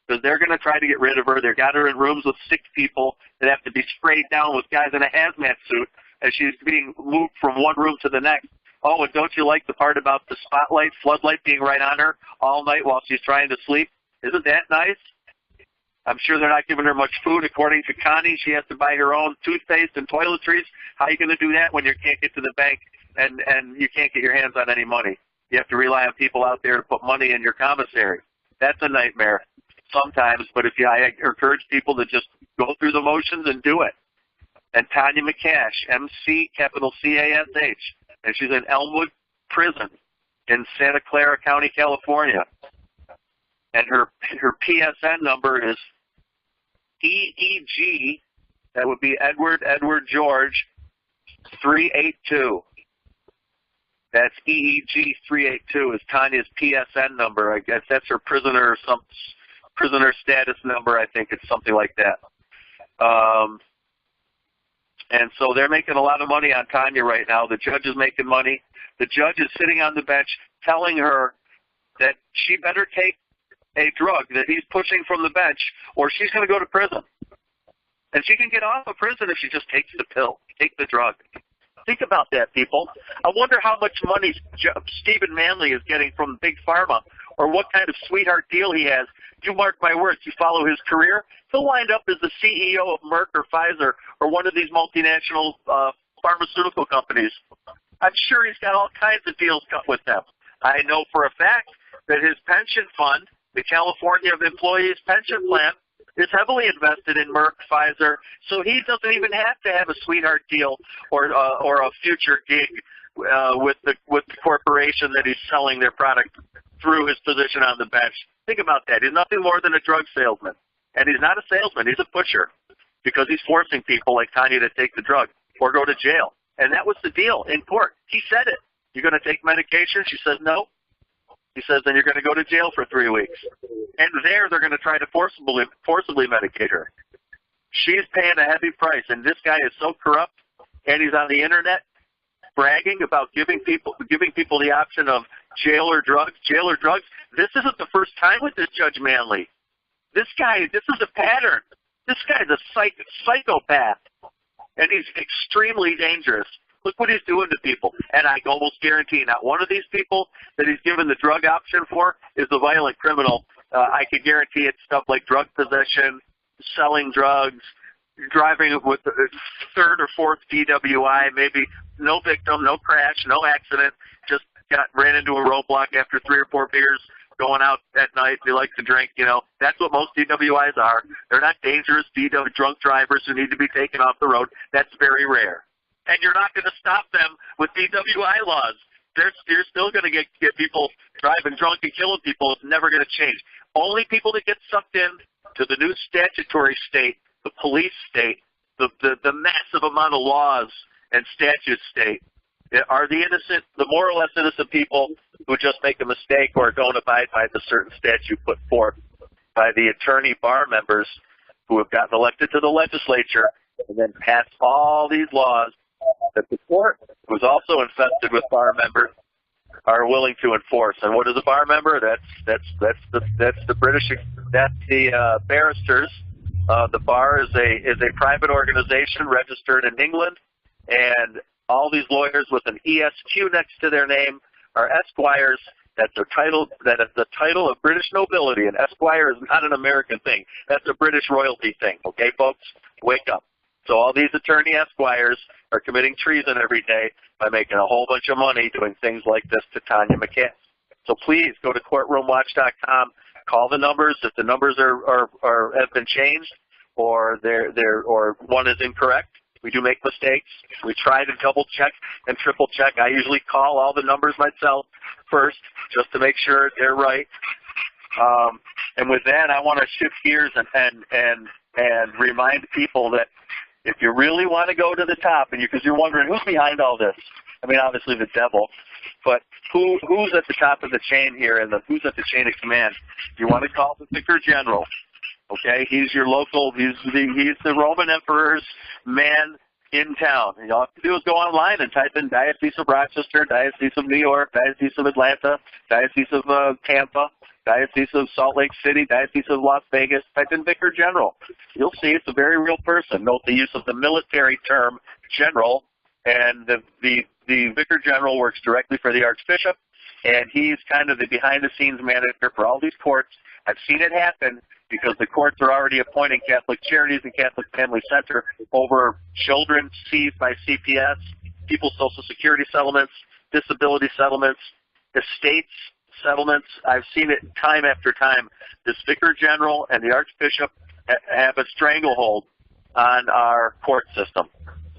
because they're going to try to get rid of her. They've got her in rooms with 6 people that have to be sprayed down with guys in a hazmat suit as she's being moved from one room to the next. Oh, and don't you like the part about the spotlight, floodlight being right on her all night while she's trying to sleep? Isn't that nice? I'm sure they're not giving her much food. According to Connie, she has to buy her own toothpaste and toiletries. How are you going to do that when you can't get to the bank and you can't get your hands on any money? You have to rely on people out there to put money in your commissary. That's a nightmare sometimes, but I encourage people to just go through the motions and do it. And Tania McCash, McCash, and she's in Elmwood Prison in Santa Clara County, California. And her PSN number is EEG, that would be Edward George 382. That's EEG 382 is Tania's PSN number. I guess that's her prisoner status number. I think it's something like that. And so they're making a lot of money on Tania right now. The judge is making money. The judge is sitting on the bench telling her that she better take a drug that he's pushing from the bench or she's going to go to prison. And she can get off of prison if she just takes the pill, take the drug. Think about that, people. I wonder how much money Stephen Manley is getting from Big Pharma or what kind of sweetheart deal he has. You mark my words, you follow his career, he'll wind up as the CEO of Merck or Pfizer or one of these multinational pharmaceutical companies. I'm sure he's got all kinds of deals cut with them. I know for a fact that his pension fund, the California Employees Pension Plan, is heavily invested in Merck, Pfizer, so he doesn't even have to have a sweetheart deal or a future gig with the corporation that he's selling their product through his position on the bench. Think about that. He's nothing more than a drug salesman. And he's not a salesman. He's a pusher because he's forcing people like Tania to take the drug or go to jail. And that was the deal in court. He said it. You're going to take medication? She says no. He says, then you're going to go to jail for 3 weeks. And they're going to try to forcibly medicate her. She's paying a heavy price. And this guy is so corrupt, and he's on the Internet bragging about giving people the option of jail or drugs. This isn't the first time with this Judge Manley. This is a pattern. This guy's a psychopath, and he's extremely dangerous. Look what he's doing to people. And I almost guarantee not one of these people that he's given the drug option for is a violent criminal. I can guarantee it's stuff like drug possession, selling drugs, driving with the 3rd or 4th DWI, maybe no victim, no crash, no accident, just ran into a roadblock after 3 or 4 beers, going out at night. They like to drink, That's what most DWIs are. They're not dangerous drunk drivers who need to be taken off the road. That's very rare. And you're not going to stop them with DWI laws. You're still going to get people driving drunk and killing people. It's never going to change. Only people that get sucked in to the new statutory state, the police state, the massive amount of laws and statute state, are the innocent, the more or less innocent people who just make a mistake or don't abide by the certain statute put forth by the attorney bar members who have gotten elected to the legislature and then passed all these laws that the court, who's also infested with bar members, are willing to enforce. And what is a bar member? That's the British. That's the barristers. The bar is a private organization registered in England, and All these lawyers with an ESQ next to their name are esquires. That's their title. That is the title of British nobility, and esquire is not an American thing. That's a British royalty thing. Okay, folks, wake up. So all these attorney esquires are committing treason every day by making a whole bunch of money doing things like this to Tania McCash. So please go to courtroomwatch.com. Call the numbers if the numbers have been changed or or one is incorrect. We do make mistakes. We try to double check and triple check. I usually call all the numbers myself first just to make sure they're right. And with that, I want to shift gears and remind people that if you really want to go to the top, and because you're wondering who's behind all this, I mean, obviously the devil, but who's at the top of the chain here and who's at the chain of command? You want to call the Vicar General. Okay, he's your local. He's the Roman Emperor's man in town. And all you have to do is go online and type in Diocese of Rochester, Diocese of New York, Diocese of Atlanta, Diocese of Tampa, Diocese of Salt Lake City, Diocese of Las Vegas. Type in Vicar General. You'll see it's a very real person. Note the use of the military term general, and the Vicar General works directly for the Archbishop, and he's kind of the behind-the-scenes manager for all these courts. I've seen it happen because the courts are already appointing Catholic Charities and Catholic Family Center over children seized by CPS, people's Social Security settlements, disability settlements, estates settlements. I've seen it time after time. This Vicar General and the Archbishop have a stranglehold on our court system.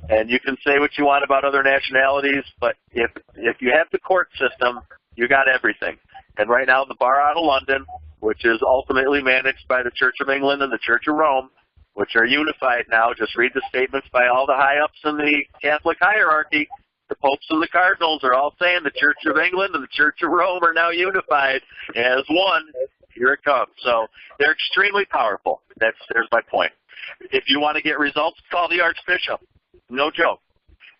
And you can say what you want about other nationalities, but if you have the court system, you got everything. And right now, the Bar out of London, which is ultimately managed by the Church of England and the Church of Rome, which are unified now. Just read the statements by all the high-ups in the Catholic hierarchy. The popes and the cardinals are all saying the Church of England and the Church of Rome are now unified as one. Here it comes. So they're extremely powerful. There's my point. If you want to get results, call the Archbishop. No joke.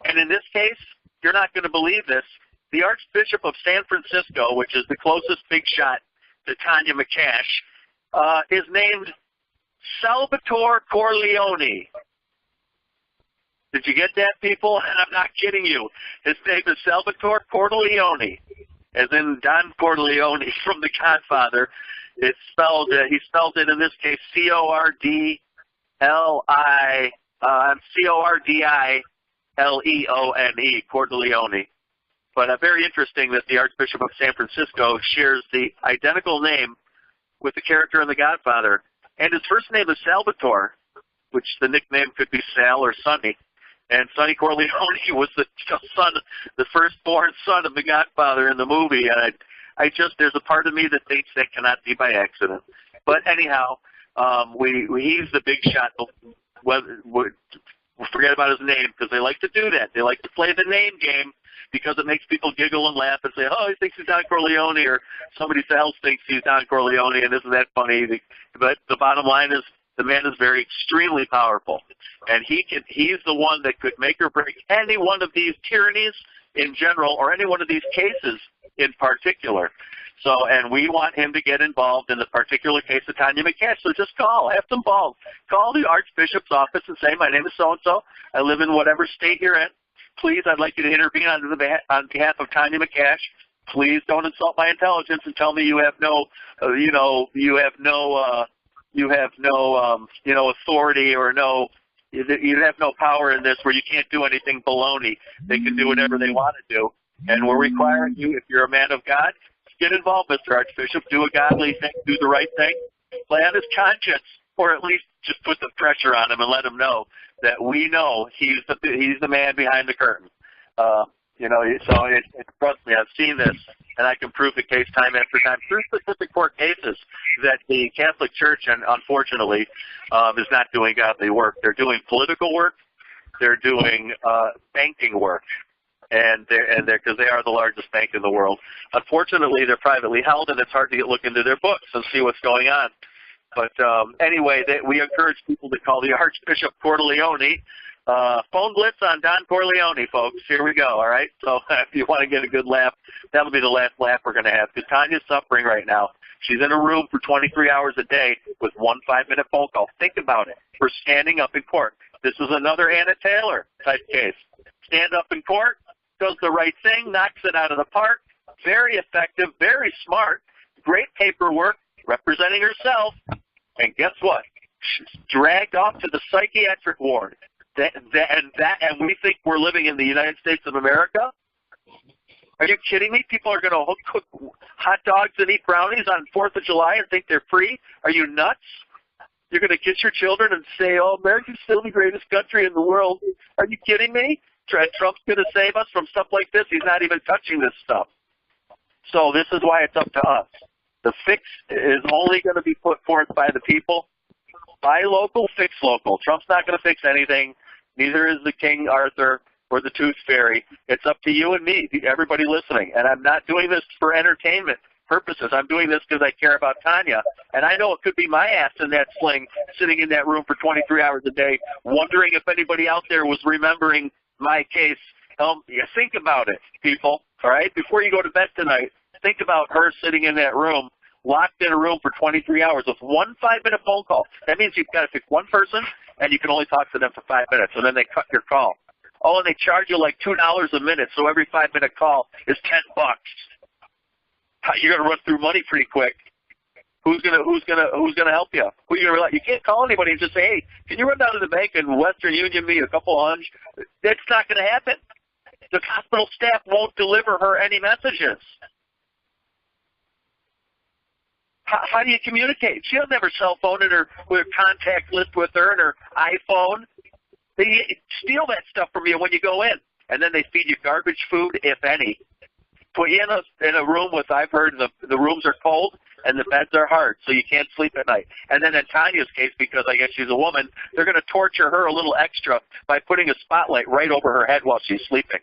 And in this case, you're not going to believe this. The Archbishop of San Francisco, which is the closest big shot to Tania McCash, is named Salvatore Corleone. Did you get that, people? And I'm not kidding you. His name is Salvatore Corleone, as in Don Corleone from The Godfather. It's spelled, he spelled it in this case Cordili, Cordileone, Cordileone. But very interesting that the Archbishop of San Francisco shares the identical name with the character in The Godfather. And his first name is Salvatore, which the nickname could be Sal or Sonny. And Sonny Corleone was the firstborn son of The Godfather in the movie. And there's a part of me that thinks that cannot be by accident. But anyhow, he's the big shot. Forget about his name, because they like to do that. They like to play the name game because it makes people giggle and laugh and say, oh, he thinks he's Don Corleone, or somebody else thinks he's Don Corleone, and isn't that funny? But the bottom line is the man is very extremely powerful, and he's the one that could make or break any one of these tyrannies in general or any one of these cases in particular. So, and we want him to get involved in the particular case of Tania McCash. So just have some balls. Call the Archbishop's office and say, my name is so-and-so. I live in whatever state you're in. Please, I'd like you to intervene on behalf of Tania McCash. Please don't insult my intelligence and tell me you have no authority or you have no power in this where you can't do anything baloney. They can do whatever they want to do. And we're requiring you, if you're a man of God, get involved, Mr. Archbishop. Do a godly thing. Do the right thing. Play on his conscience, or at least just put the pressure on him and let him know that we know he's the man behind the curtain. So trust me, I've seen this, and I can prove the case time after time through specific court cases that the Catholic Church, and unfortunately, is not doing godly work. They're doing political work. They're doing banking work. And because they are the largest bank in the world. Unfortunately, they're privately held, and it's hard to look into their books and see what's going on. But anyway, we encourage people to call the Archbishop Corleone. Phone blitz on Don Corleone, folks. Here we go, all right? So if you want to get a good laugh, that'll be the last laugh we're going to have, because Tania's suffering right now. She's in a room for 23 hours a day with one 5-minute phone call. Think about it. For standing up in court. This is another Anna Taylor type case. Stand up in court, does the right thing, knocks it out of the park, very effective, very smart, great paperwork, representing herself, and guess what? She's dragged off to the psychiatric ward. And we think we're living in the United States of America? Are you kidding me? People are going to cook hot dogs and eat brownies on 4th of July and think they're free? Are you nuts? You're going to kiss your children and say, oh, America's still the greatest country in the world. Are you kidding me? Trump's going to save us from stuff like this. He's not even touching this stuff. So this is why it's up to us. The fix is only going to be put forth by the people. Buy local, fix local. Trump's not going to fix anything. Neither is the King Arthur or the Tooth Fairy. It's up to you and me, everybody listening. And I'm not doing this for entertainment purposes. I'm doing this because I care about Tania. And I know it could be my ass in that sling, sitting in that room for 23 hours a day, wondering if anybody out there was remembering my case. Think about it, people, all right? Before you go to bed tonight, think about her sitting in that room, locked in a room for 23 hours with one 5-minute phone call. That means you've got to pick one person, and you can only talk to them for 5 minutes, and then they cut your call. Oh, and they charge you like $2 a minute, so every 5-minute call is $10. You're gonna run through money pretty quick. Who's gonna help you? Who are you gonna rely? You can't call anybody and just say, hey, can you run down to the bank and Western Union me a couple $100? That's not gonna happen. The hospital staff won't deliver her any messages. How do you communicate? She doesn't have her cell phone and her contact list with her and her iPhone. They steal that stuff from you when you go in, and then they feed you garbage food, if any. Put you in a room with, I've heard the rooms are cold and the beds are hard, so you can't sleep at night. And then in Tania's case, because I guess she's a woman, they're going to torture her a little extra by putting a spotlight right over her head while she's sleeping.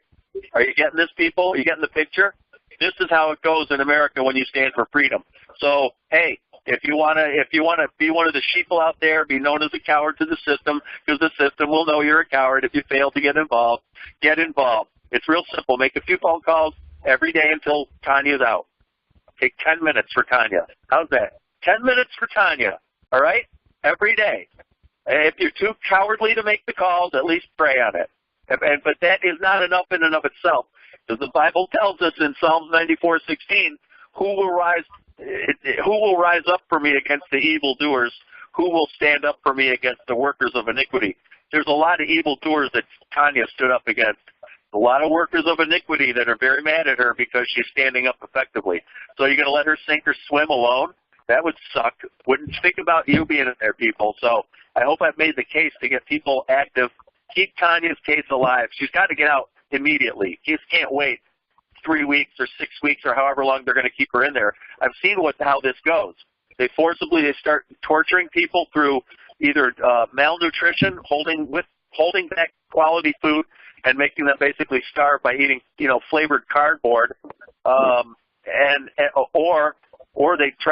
Are you getting this, people? Are you getting the picture? This is how it goes in America when you stand for freedom. So, hey, if you want to be one of the sheeple out there, be known as a coward to the system, because the system will know you're a coward if you fail to get involved. Get involved. It's real simple. Make a few phone calls every day until Tania's out. Take 10 minutes for Tania. How's that? 10 minutes for Tania. All right? Every day. And if you're too cowardly to make the calls, at least pray on it. But that is not enough in and of itself. Because the Bible tells us in Psalms 94:16, who will rise up for me against the evildoers? Who will stand up for me against the workers of iniquity? There's a lot of evildoers that Tania stood up against. A lot of workers of iniquity that are very mad at her because she's standing up effectively. So you're going to let her sink or swim alone? That would suck. Wouldn't think about you being in there, people. So I hope I've made the case to get people active. Keep Tania's case alive. She's got to get out immediately. You just can't wait 3 weeks or 6 weeks or however long they're going to keep her in there. I've seen how this goes. They start torturing people through either malnutrition, holding back quality food, and making them basically starve by eating, flavored cardboard, or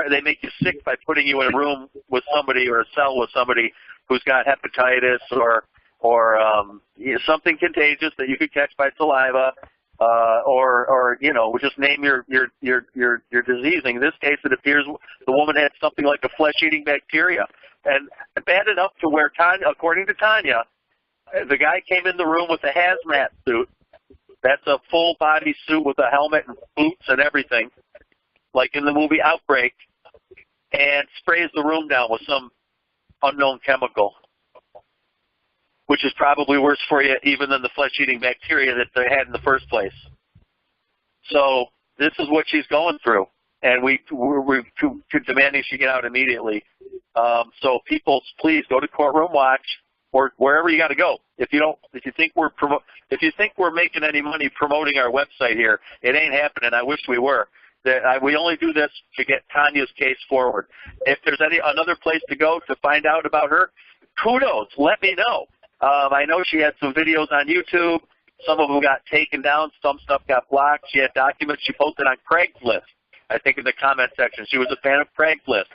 they make you sick by putting you in a room with somebody or a cell with somebody who's got hepatitis or something contagious that you could catch by saliva, or just name your disease. In this case, it appears the woman had something like a flesh-eating bacteria, and bad enough to where according to Tania, the guy came in the room with a hazmat suit. That's a full-body suit with a helmet and boots and everything, like in the movie Outbreak, and sprays the room down with some unknown chemical, which is probably worse for you even than the flesh-eating bacteria that they had in the first place. So this is what she's going through, and we're demanding she get out immediately. So people, please go to Courtroom Watch or wherever you got to go. If you think we're making any money promoting our website here, it ain't happening. I wish we were. We only do this to get Tania's case forward. If there's another place to go to find out about her, kudos. Let me know. I know she had some videos on YouTube. Some of them got taken down. Some stuff got blocked. She had documents she posted on Craigslist. I think in the comment section. She was a fan of Craigslist.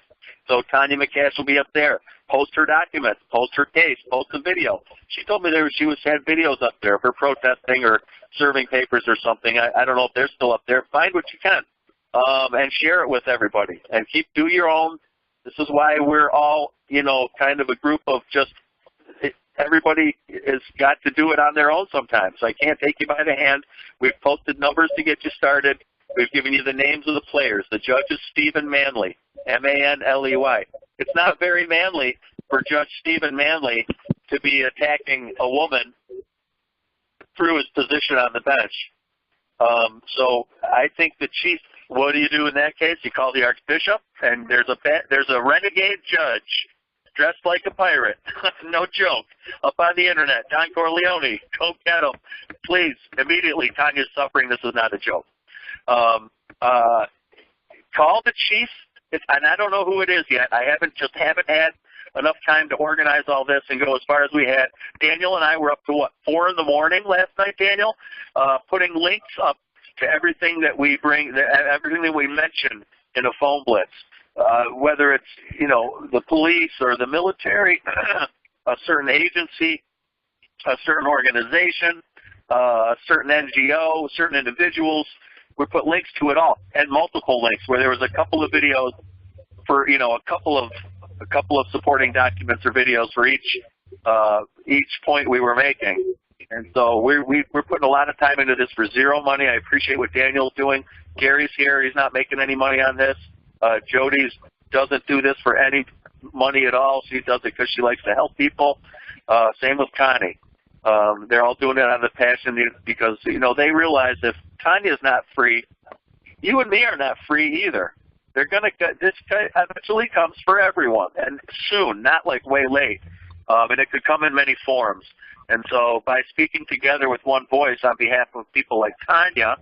So Tania McCash will be up there. Post her documents. Post her case. Post a video. She told me she had videos up there of her protesting or serving papers or something. I don't know if they're still up there. Find what you can. And share it with everybody. And do your own. This is why we're all, kind of a group of just everybody has got to do it on their own sometimes. I can't take you by the hand. We've posted numbers to get you started. We've given you the names of the players. The judge is Stephen Manley, M-A-N-L-E-Y. It's not very manly for Judge Stephen Manley to be attacking a woman through his position on the bench. So I think the chief, what do you do in that case? You call the archbishop, and there's a renegade judge dressed like a pirate, no joke, up on the internet. Don Corleone, go get him. Please, immediately, Tania's suffering. This is not a joke. Call the chief, and I don't know who it is yet. I haven't had enough time to organize all this and go as far as we had. Daniel and I were up to, 4 in the morning last night, Daniel, putting links up to everything that we bring, everything that we mention in a phone blitz. Whether it's, the police or the military, a certain agency, a certain organization, a certain NGO, certain individuals, we put links to it all, and multiple links where there was a couple of videos for, a couple of supporting documents or videos for each point we were making. And so we're putting a lot of time into this for zero money. I appreciate what Daniel's doing. Gary's here. He's not making any money on this. Jody doesn't do this for any money at all. She does it because she likes to help people. Same with Connie. They're all doing it out of the passion because, they realize if Tania's not free, you and me are not free either. They're going to get, this eventually comes for everyone, and soon, not like way late. And it could come in many forms. And so by speaking together with one voice on behalf of people like Tania,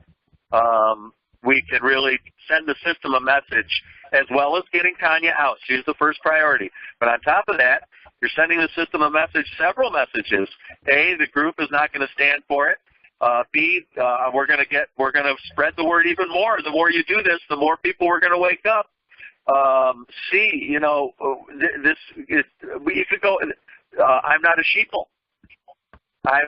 we can really send the system a message as well as getting Tania out. She's the first priority. But on top of that, you're sending the system a message, several messages. A, the group is not going to stand for it. B, we're going to spread the word even more. The more you do this, the more people are going to wake up. C, you could go, I'm not a sheeple. I'm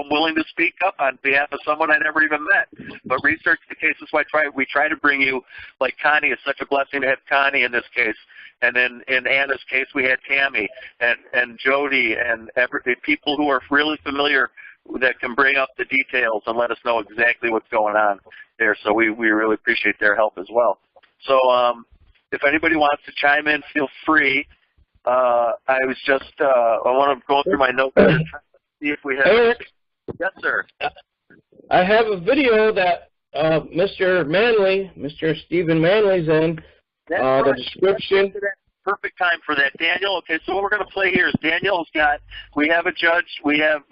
willing to speak up on behalf of someone I never even met. But research the case. That's why we try to bring you, like Connie. It's such a blessing to have Connie in this case. And then in Anna's case, we had Tammy and Jody and people who are really familiar that can bring up the details and let us know exactly what's going on there. So we really appreciate their help as well. So if anybody wants to chime in, feel free. I was just I want to go through my notes and see if we have.
Eric?
Yes, sir.
I have a video that Mr. Stephen Manley's in. The description.
Perfect time for that, Daniel. Okay, so what we're going to play here is we have a judge. We have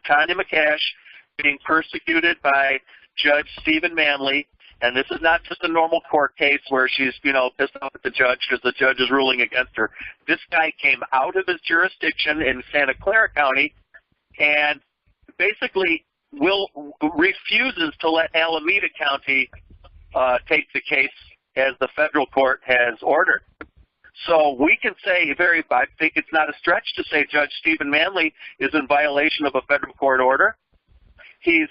Tania McCash being persecuted by Judge Stephen Manley. And this is not just a normal court case where she's, pissed off at the judge because the judge is ruling against her. This guy came out of his jurisdiction in Santa Clara County and basically refuses to let Alameda County take the case as the federal court has ordered. So we can say I think it's not a stretch to say Judge Stephen Manley is in violation of a federal court order. He's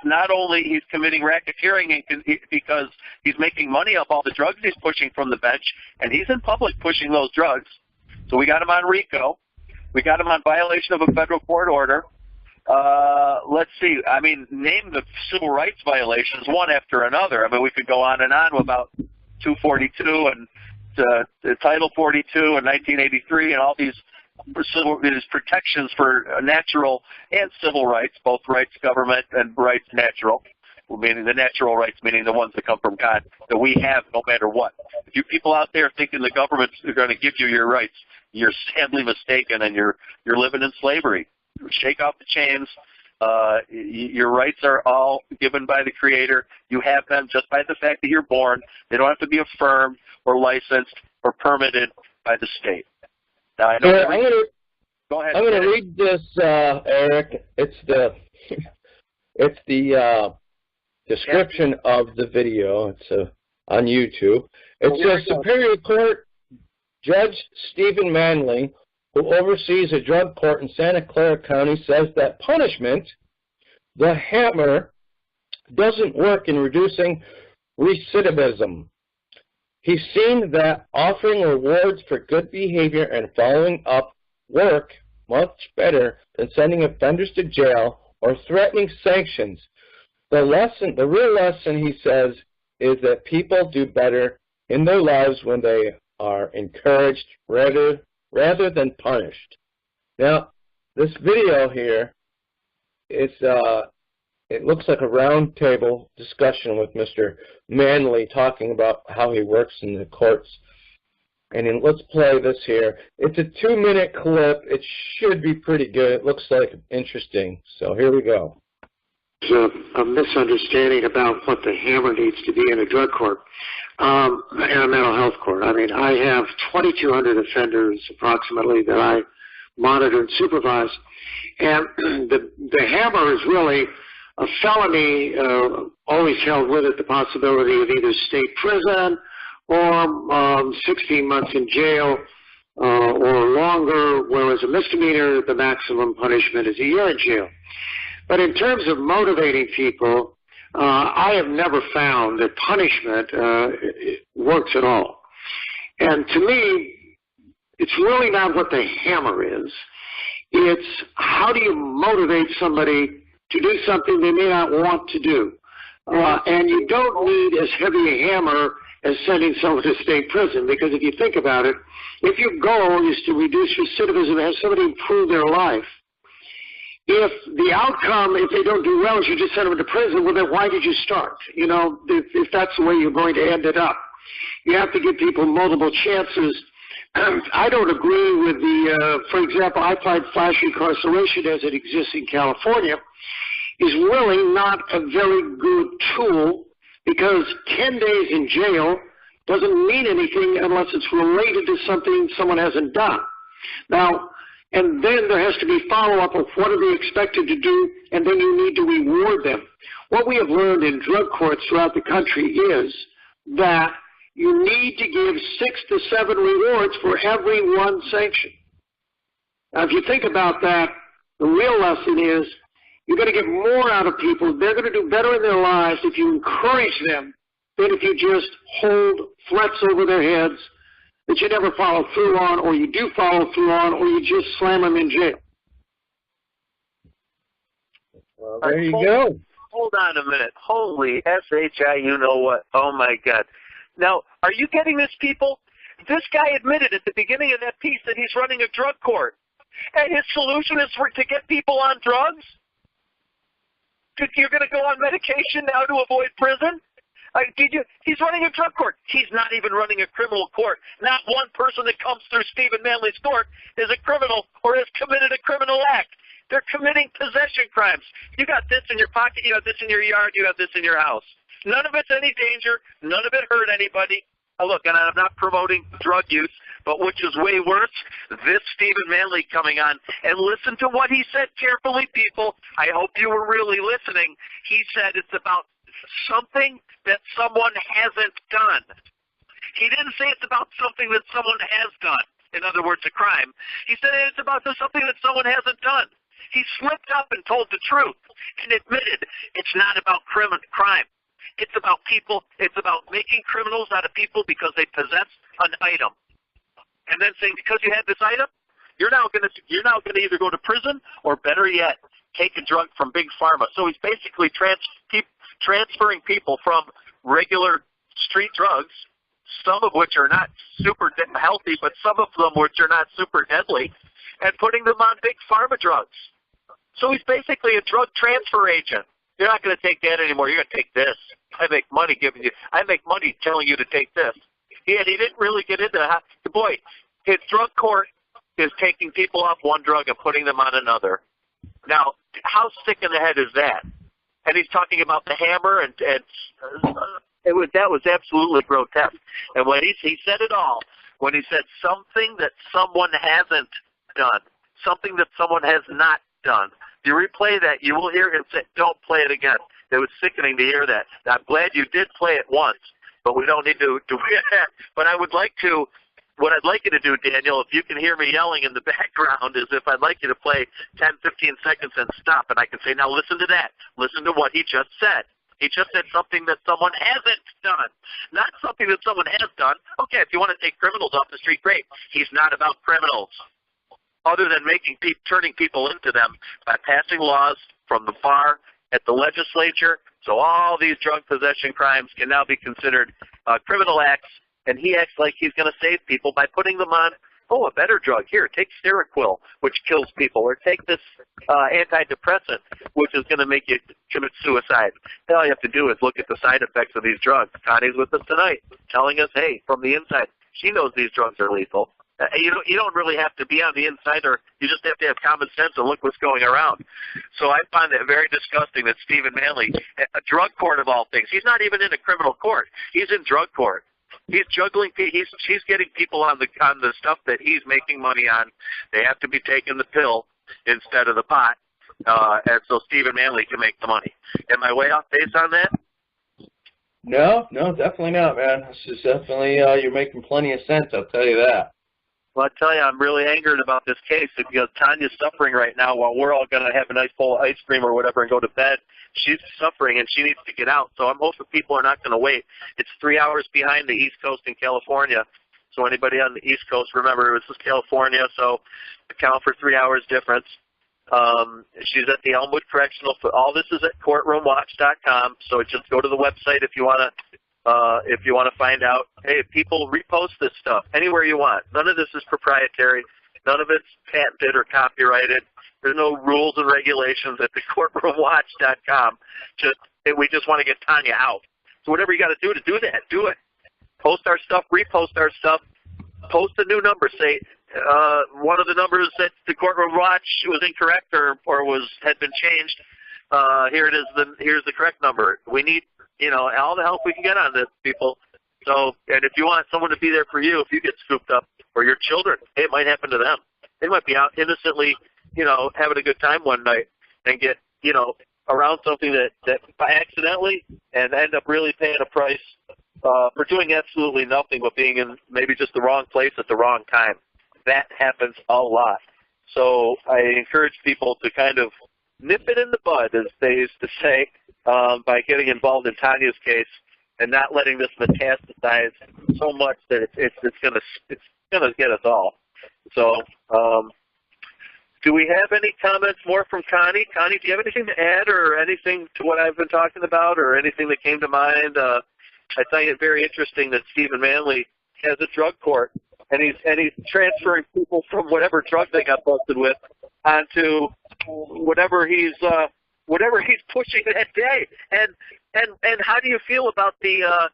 not only committing racketeering because he's making money off all the drugs he's pushing from the bench, and he's in public pushing those drugs. So we got him on RICO. We got him on violation of a federal court order. Let's see. Name the civil rights violations one after another. We could go on and on about 242 and Title 42 and 1983 and all these protections for natural and civil rights, both rights government and rights natural, meaning the natural rights, meaning the ones that come from God, that we have no matter what. If you people out there thinking the government's going to give you your rights, you're sadly mistaken, and you're living in slavery. Shake off the chains. Your rights are all given by the Creator. You have them just by the fact that you're born. They don't have to be affirmed or licensed or permitted by the state. Now, I know go ahead.
I'm going to read this, Eric. It's the description of the video. It's on YouTube. It says Superior Court Judge Stephen Manley, who oversees a drug court in Santa Clara County, says that punishment, the hammer, doesn't work in reducing recidivism. He's seen that offering rewards for good behavior and following up work much better than sending offenders to jail or threatening sanctions. The real lesson, he says, is that people do better in their lives when they are encouraged rather than punished. Now, this video here is it looks like a round table discussion with Mr. Manley talking about how he works in the courts. And let's play this here. It's a 2-minute clip. It should be pretty good. It looks like interesting. So here we go.
There's a misunderstanding about what the hammer needs to be in a drug court and a mental health court. I mean, I have 2,200 offenders approximately that I monitor and supervise, and the hammer is really a felony, always held with it the possibility of either state prison or 16 months in jail or longer, whereas a misdemeanor, the maximum punishment is a year in jail. But in terms of motivating people, I have never found that punishment works at all. And to me, it's really not what the hammer is. It's how do you motivate somebody to do something they may not want to do. And you don't need as heavy a hammer as sending someone to state prison, because if you think about it, if your goal is to reduce recidivism and have somebody improve their life, if the outcome, if they don't do well, is you just send them to prison, well, then why did you start? You know, if that's the way you're going to end it up. You have to give people multiple chances. I don't agree with for example, I find flash incarceration as it exists in California is really not a very good tool, because 10 days in jail doesn't mean anything unless it's related to something someone hasn't done. Now, and then there has to be follow-up of what are they expected to do, and then you need to reward them. What we have learned in drug courts throughout the country is that you need to give 6 to 7 rewards for every one sanction. Now, if you think about that, the real lesson is you're going to get more out of people. They're going to do better in their lives if you encourage them than if you just hold threats over their heads that you never follow through on, or you do follow through on, or you just slam them in jail.
Well, there you go.
Hold on a minute. Holy S-H-I, you know what? Oh, my God. Now, are you getting this, people? This guy admitted at the beginning of that piece that he's running a drug court. And his solution is to get people on drugs? You're going to go on medication now to avoid prison? He's running a drug court. He's not even running a criminal court. Not one person that comes through Stephen Manley's court is a criminal or has committed a criminal act. They're committing possession crimes. You got this in your pocket, you got this in your yard, you got this in your house. None of it's any danger. None of it hurt anybody. Look, and I'm not promoting drug use, but which is way worse, this Stephen Manley coming on, and listen to what he said carefully, people. I hope you were really listening. He said it's about something that someone hasn't done. He didn't say it's about something that someone has done. In other words, a crime. He said it's about something that someone hasn't done. He slipped up and told the truth and admitted it's not about crime. It's about people. It's about making criminals out of people because they possess an item. And then saying, because you had this item, you're now going to either go to prison or, better yet, take a drug from Big Pharma. So he's basically transferring people from regular street drugs, some of which are not super healthy, but some of them which are not super deadly, and putting them on Big Pharma drugs. So he's basically a drug transfer agent. You're not going to take that anymore. You're going to take this. I make money telling you to take this. He didn't really get into that. Boy, his drug court is taking people off one drug and putting them on another. Now, how sick in the head is that? And he's talking about the hammer, and that was absolutely grotesque. And when he said it all, when he said something that someone hasn't done, something that someone has not done, if you replay that, you will hear him say, don't play it again. It was sickening to hear that. Now, I'm glad you did play it once, but we don't need to do that. But I would like to, what I'd like you to do, Daniel, if you can hear me yelling in the background, is if I'd like you to play 10, 15 seconds and stop, and I can say, now listen to that. Listen to what he just said. He just said something that someone hasn't done, not something that someone has done. Okay, if you want to take criminals off the street, great. He's not about criminals. other than turning people into them by passing laws from the bar at the legislature. So all these drug possession crimes can now be considered criminal acts, and he acts like he's going to save people by putting them on, a better drug. Here, take Seroquel, which kills people, or take this antidepressant, which is going to make you commit suicide. All you have to do is look at the side effects of these drugs. Connie's with us tonight, telling us, hey, from the inside, she knows these drugs are lethal. You don't really have to be on the inside, or you just have to have common sense and look what's going around. So I find it very disgusting that Stephen Manley, a drug court of all things, he's not even in a criminal court. He's in drug court. He's juggling. He's getting people on the stuff that he's making money on. They have to be taking the pill instead of the pot, and so Stephen Manley can make the money. Am I way off base on that?
No, definitely not, man. This is definitely you're making plenty of sense. I'll tell you that.
Well, I tell you, I'm really angered about this case because Tania's suffering right now while we're all going to have a nice bowl of ice cream or whatever and go to bed. She's suffering and she needs to get out. So I'm hoping people are not going to wait. It's 3 hours behind the East Coast in California. So anybody on the East Coast, remember, this is California, so account for 3 hours difference. She's at the Elmwood Correctional. All this is at courtroomwatch.com. So just go to the website if you want to find out. Hey, people repost this stuff anywhere you want. None of this is proprietary. None of it's patented or copyrighted. There's no rules and regulations at the courtroomwatch.com. We just want to get Tania out. So whatever you got to do that, do it. Post our stuff, repost our stuff, post a new number. Say one of the numbers that the Courtroom Watch was incorrect or had been changed. Here it is. Here's the correct number. We need all the help we can get on this, people. So, and if you want someone to be there for you, if you get scooped up, or your children, it might happen to them. They might be out innocently, having a good time one night and get, around something that by accidentally and end up really paying a price for doing absolutely nothing but being in maybe just the wrong place at the wrong time. That happens a lot. So I encourage people to kind of nip it in the bud, as they used to say, by getting involved in Tania's case and not letting this metastasize so much that it's gonna get us all. So, do we have any comments more from Connie? Connie, do you have anything to add, or anything to what I've been talking about, or anything that came to mind? I find it very interesting that Stephen Manley has a drug court, and he's transferring people from whatever drug they got busted with onto whatever he's pushing that day. And how do you feel about the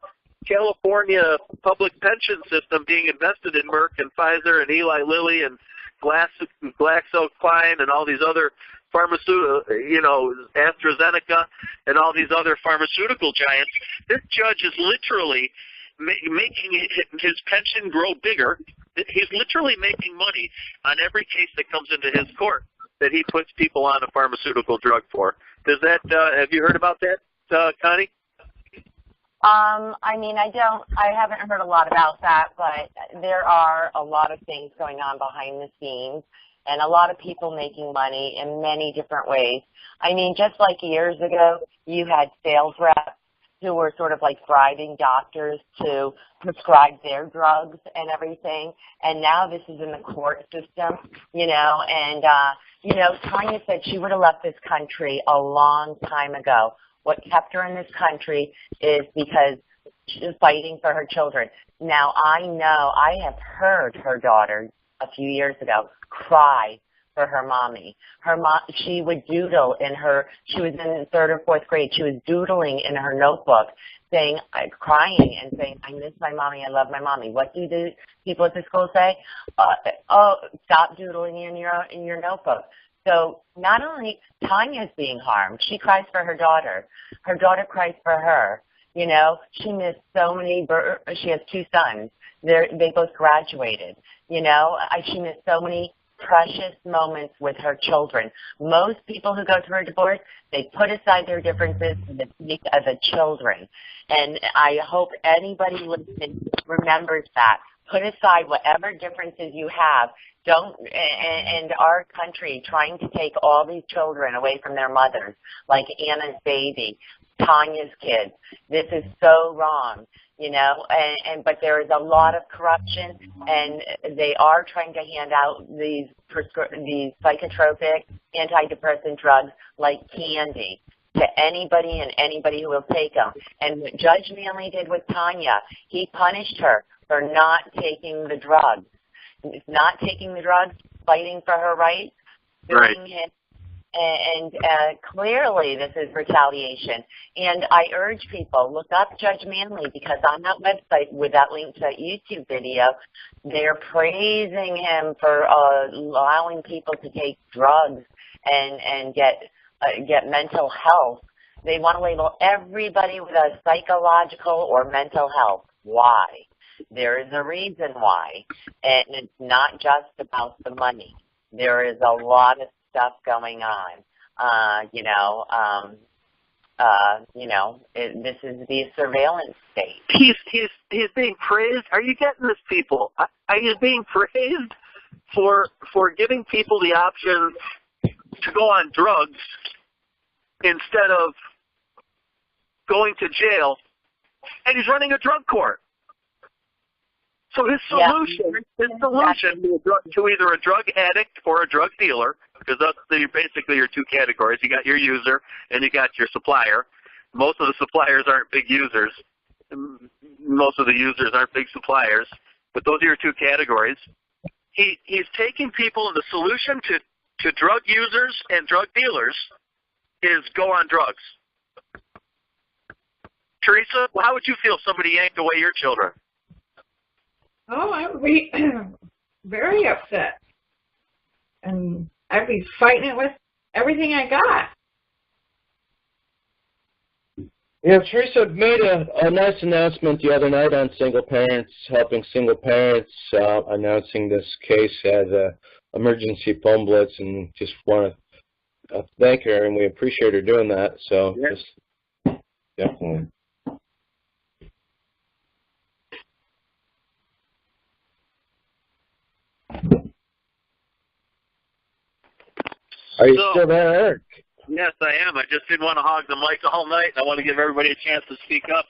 California public pension system being invested in Merck and Pfizer and Eli Lilly and GlaxoSmithKline and all these other pharmaceutical, AstraZeneca and all these other pharmaceutical giants? This judge is literally making his pension grow bigger. He's literally making money on every case that comes into his court that he puts people on a pharmaceutical drug for. Does that? Have you heard about that, Connie?
I haven't heard a lot about that, but there are a lot of things going on behind the scenes and a lot of people making money in many different ways. I mean, just like years ago, you had sales reps who were sort of like bribing doctors to prescribe their drugs and everything, and now this is in the court system, Tania said she would have left this country a long time ago. What kept her in this country is because she was fighting for her children. Now, I have heard her daughter a few years ago cry for her mommy. She would doodle she was in the 3rd or 4th grade, she was doodling in her notebook, crying and saying, I miss my mommy, I love my mommy. What do the people at the school say? Stop doodling in your notebook. So not only Tania's being harmed, she cries for her daughter. Her daughter cries for her. She missed so many. She has 2 sons. They both graduated. She missed so many precious moments with her children. Most people who go through a divorce, they put aside their differences for the sake of the children. And I hope anybody listening remembers that. Put aside whatever differences you have. And our country trying to take all these children away from their mothers, like Anna's baby, Tania's kids. This is so wrong. but there is a lot of corruption, and they are trying to hand out these psychotropic antidepressant drugs like candy to anybody and anybody who will take them. And what Judge Manley did with Tania, he punished her for not taking the drugs. Not taking the drugs, fighting for her rights, suing him. And clearly this is retaliation. And I urge people, look up Judge Manley, because on that website with that link to that YouTube video, they're praising him for allowing people to take drugs and get mental health. They want to label everybody with a psychological or mental health. Why? There is a reason why. And it's not just about the money. There is a lot of stuff going on. This is the surveillance state.
He's being praised. Are you getting this, people? He's being praised for giving people the option to go on drugs instead of going to jail, and he's running a drug court. So his solution to either a drug addict or a drug dealer, because that's basically your two categories. You got your user and you got your supplier. Most of the suppliers aren't big users. Most of the users aren't big suppliers. But those are your two categories. He's taking people, and the solution to drug users and drug dealers is go on drugs. Teresa, how would you feel if somebody yanked away your children?
Oh, I would be very upset. And I'd be fighting it with everything I got.
Yeah, Teresa made a nice announcement the other night on single parents, helping single parents, announcing this case as an emergency phone blitz, and just want to thank her, and we appreciate her doing that. So, just definitely. Are you still there, Eric?
Yes, I am. I just didn't want to hog the mic all night. I want to give everybody a chance to speak up.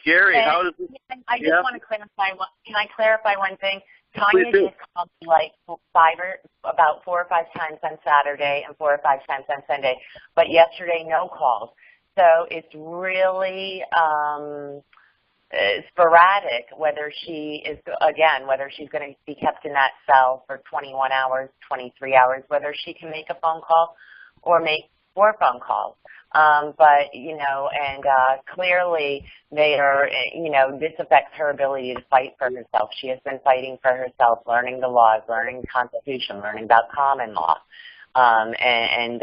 Gary, how does this?
I just want to clarify. Can I clarify one thing? Tania did call me like about 4 or 5 times on Saturday and 4 or 5 times on Sunday, but yesterday no calls. So it's really sporadic whether she is, again, whether she's going to be kept in that cell for 21 hours, 23 hours, whether she can make a phone call or make 4 phone calls. But, clearly they are, this affects her ability to fight for herself. She has been fighting for herself, learning the laws, learning the Constitution, learning about common law, and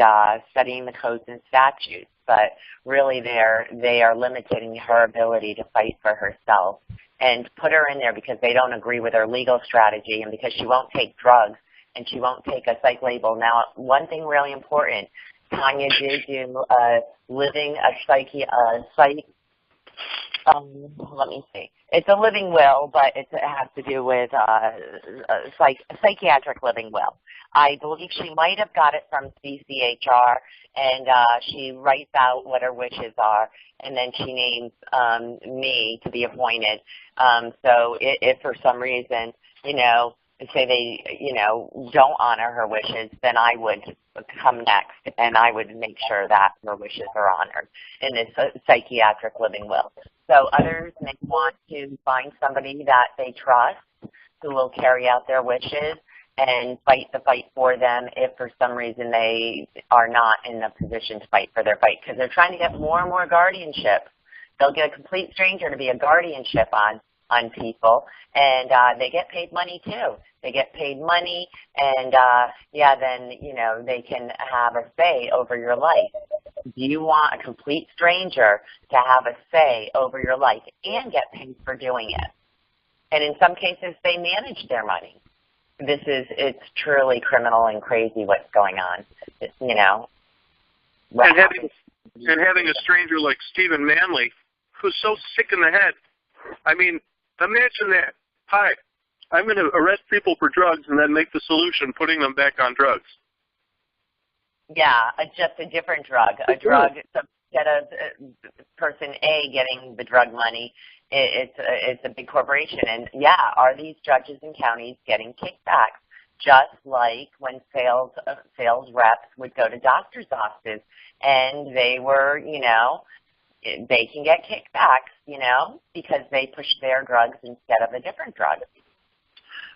studying the codes and statutes. But really they are limiting her ability to fight for herself and put her in there because they don't agree with her legal strategy and because she won't take drugs and she won't take a psych label. Now, one thing really important, Tania did do let me see. It's a living will, but it has to do with a psychiatric living will. I believe she might have got it from CCHR, and she writes out what her wishes are, and then she names me to be appointed. So if for some reason, say they, don't honor her wishes, then I would come next, and I would make sure that her wishes are honored in this psychiatric living will. So others may want to find somebody that they trust who will carry out their wishes and fight the fight for them if for some reason they are not in a position to fight for their fight, because they're trying to get more and more guardianship. They'll get a complete stranger to be a guardianship on people, and they get paid money too. They get paid money, and then they can have a say over your life. Do you want a complete stranger to have a say over your life and get paid for doing it? And in some cases, they manage their money. It's truly criminal and crazy what's going on.
And having a stranger like Stephen Manley, who's so sick in the head. I mean, imagine that. Hi, I'm going to arrest people for drugs and then make the solution putting them back on drugs.
Yeah, just a different drug. A drug, so instead of person A getting the drug money, It's a big corporation. And, yeah, are these judges and counties getting kickbacks? Just like when sales reps would go to doctor's offices and they were, you know, they can get kickbacks, you know, because they push their drugs instead of a different drug.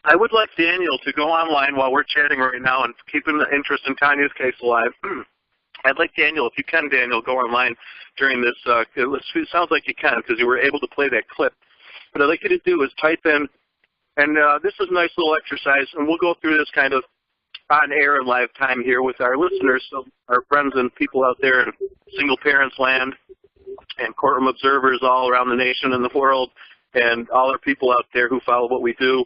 I would like Daniel to go online while we're chatting right now and keeping the interest in Tania's case alive. I'd like Daniel, if you can, Daniel, go online during this. It sounds like you can because you were able to play that clip. What I'd like you to do is type in, and this is a nice little exercise, and we'll go through this kind of on air and live time here with our listeners, so our friends and people out there in single parents land and courtroom observers all around the nation and the world, and all our people out there who follow what we do.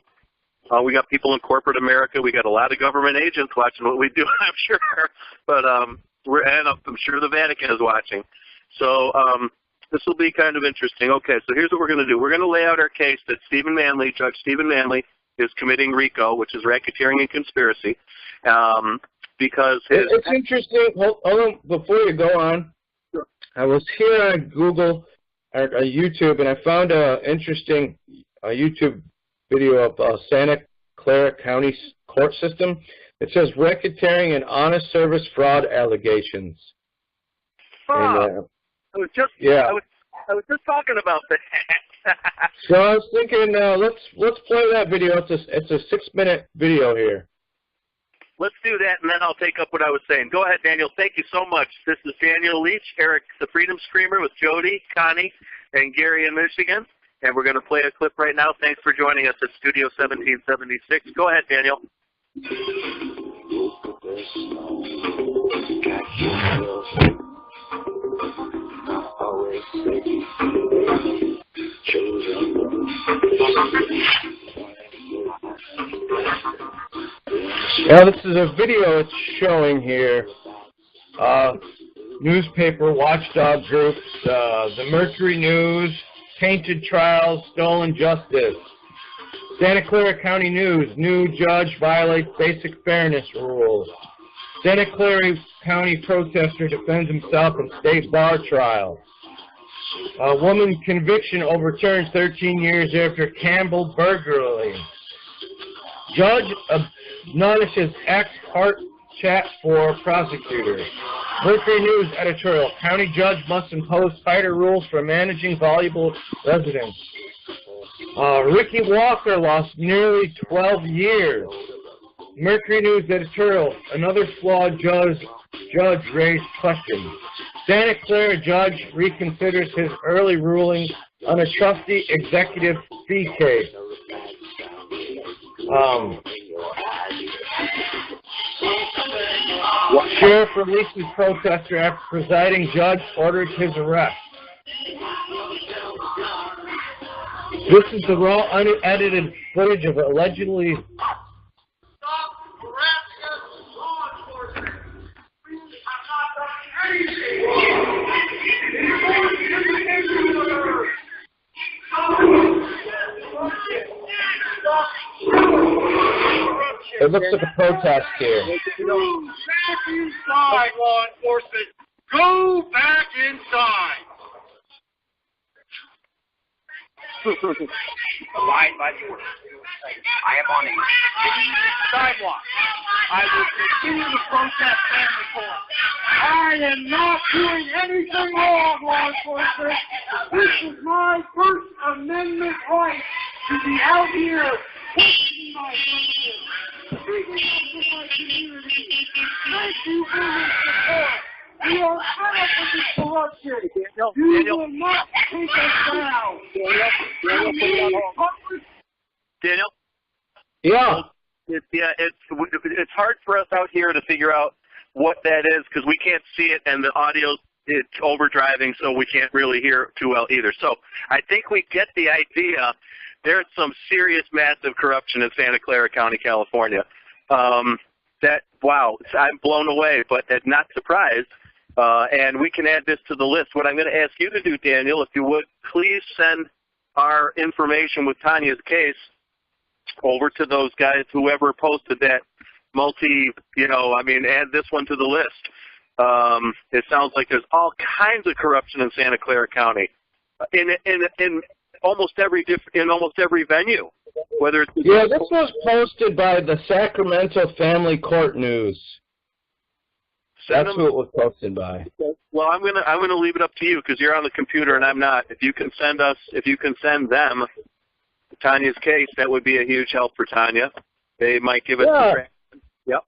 We got people in corporate America. We got a lot of government agents watching what we do, I'm sure. But I'm sure the Vatican is watching. So this will be kind of interesting. Okay, so here's what we're going to do. We're going to lay out our case that Judge Stephen Manley is committing RICO, which is racketeering and conspiracy, because
it's interesting. Hold on, before you go on, I was here on Google or YouTube, and I found an interesting YouTube video of Santa Clara County court system. It says racketeering and honest service fraud allegations. And,
I was just talking about that.
So I was thinking, let's play that video. It's a 6-minute video here.
Let's do that, and then I'll take up what I was saying. Go ahead, Daniel. Thank you so much. This is Daniel Leach, Eric the Freedom Screamer with Jody, Connie, and Gary in Michigan. And we're going to play a clip right now. Thanks for joining us at Studio 1776. Go ahead, Daniel.
Now, this is a video it's showing here. Newspaper watchdog groups, the Mercury News, Tainted Trials, Stolen Justice. Santa Clara County News, new judge violates basic fairness rules. Santa Clara County protester defends himself in state bar trial. A woman conviction overturned 13 years after Campbell burglary. Judge admonishes ex-heart chat for prosecutor. Mercury News editorial, county judge must impose tighter rules for managing valuable residents. Ricky Walker lost nearly 12 years. Mercury News editorial, another flawed judge raised questions. Santa Clara judge reconsiders his early ruling on a trustee executive fee case. Sheriff releases protester after presiding judge orders his arrest. This is the raw, unedited footage of allegedly. It looks like a protest here.
Go back inside, law enforcement. Go back inside. Abide by the order. I am on a sidewalk. I will continue to protest family court. I am not doing anything wrong, law enforcement. This is my First Amendment right to be out here questioning my freedom, speaking up for my community. Thank you for your support. We are fed up with this corruption. You will not take us down.
Daniel?
Yeah.
It's hard for us out here to figure out what that is because we can't see it and the audio it's overdriving, so we can't really hear too well either. So I think we get the idea. There's some serious, massive corruption in Santa Clara County, California. Wow, I'm blown away, but not surprised. And we can add this to the list. What I'm going to ask you to do, Daniel, if you would, please send our information with Tania's case over to those guys, whoever posted that add this one to the list. It sounds like there's all kinds of corruption in Santa Clara County. In almost every venue. Whether it's
yeah, this was posted by the Sacramento Family Court News. That's who it was posted by.
Well, I'm gonna leave it up to you because you're on the computer and I'm not. If you can send them Tania's case, that would be a huge help for Tania. They might give it.
Yeah.
Yep.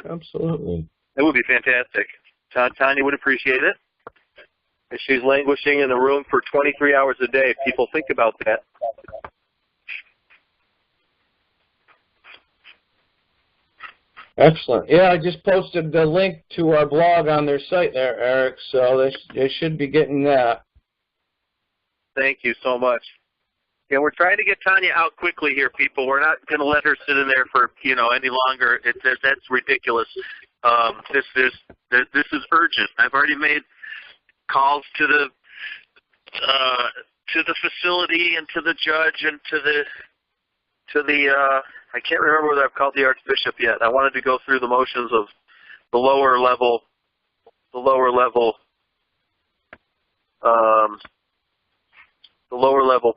Absolutely.
That would be fantastic. Tania would appreciate it. If she's languishing in a room for 23 hours a day, people think about that.
Excellent. Yeah, I just posted the link to our blog on their site there, Eric, so they should be getting that.
Thank you so much. Yeah, we're trying to get Tania out quickly here, people. We're not going to let her sit in there for, any longer. That's ridiculous. This is urgent. I've already made calls to the facility and to the judge and to the I can't remember whether I've called the Archbishop yet. I wanted to go through the motions of the lower level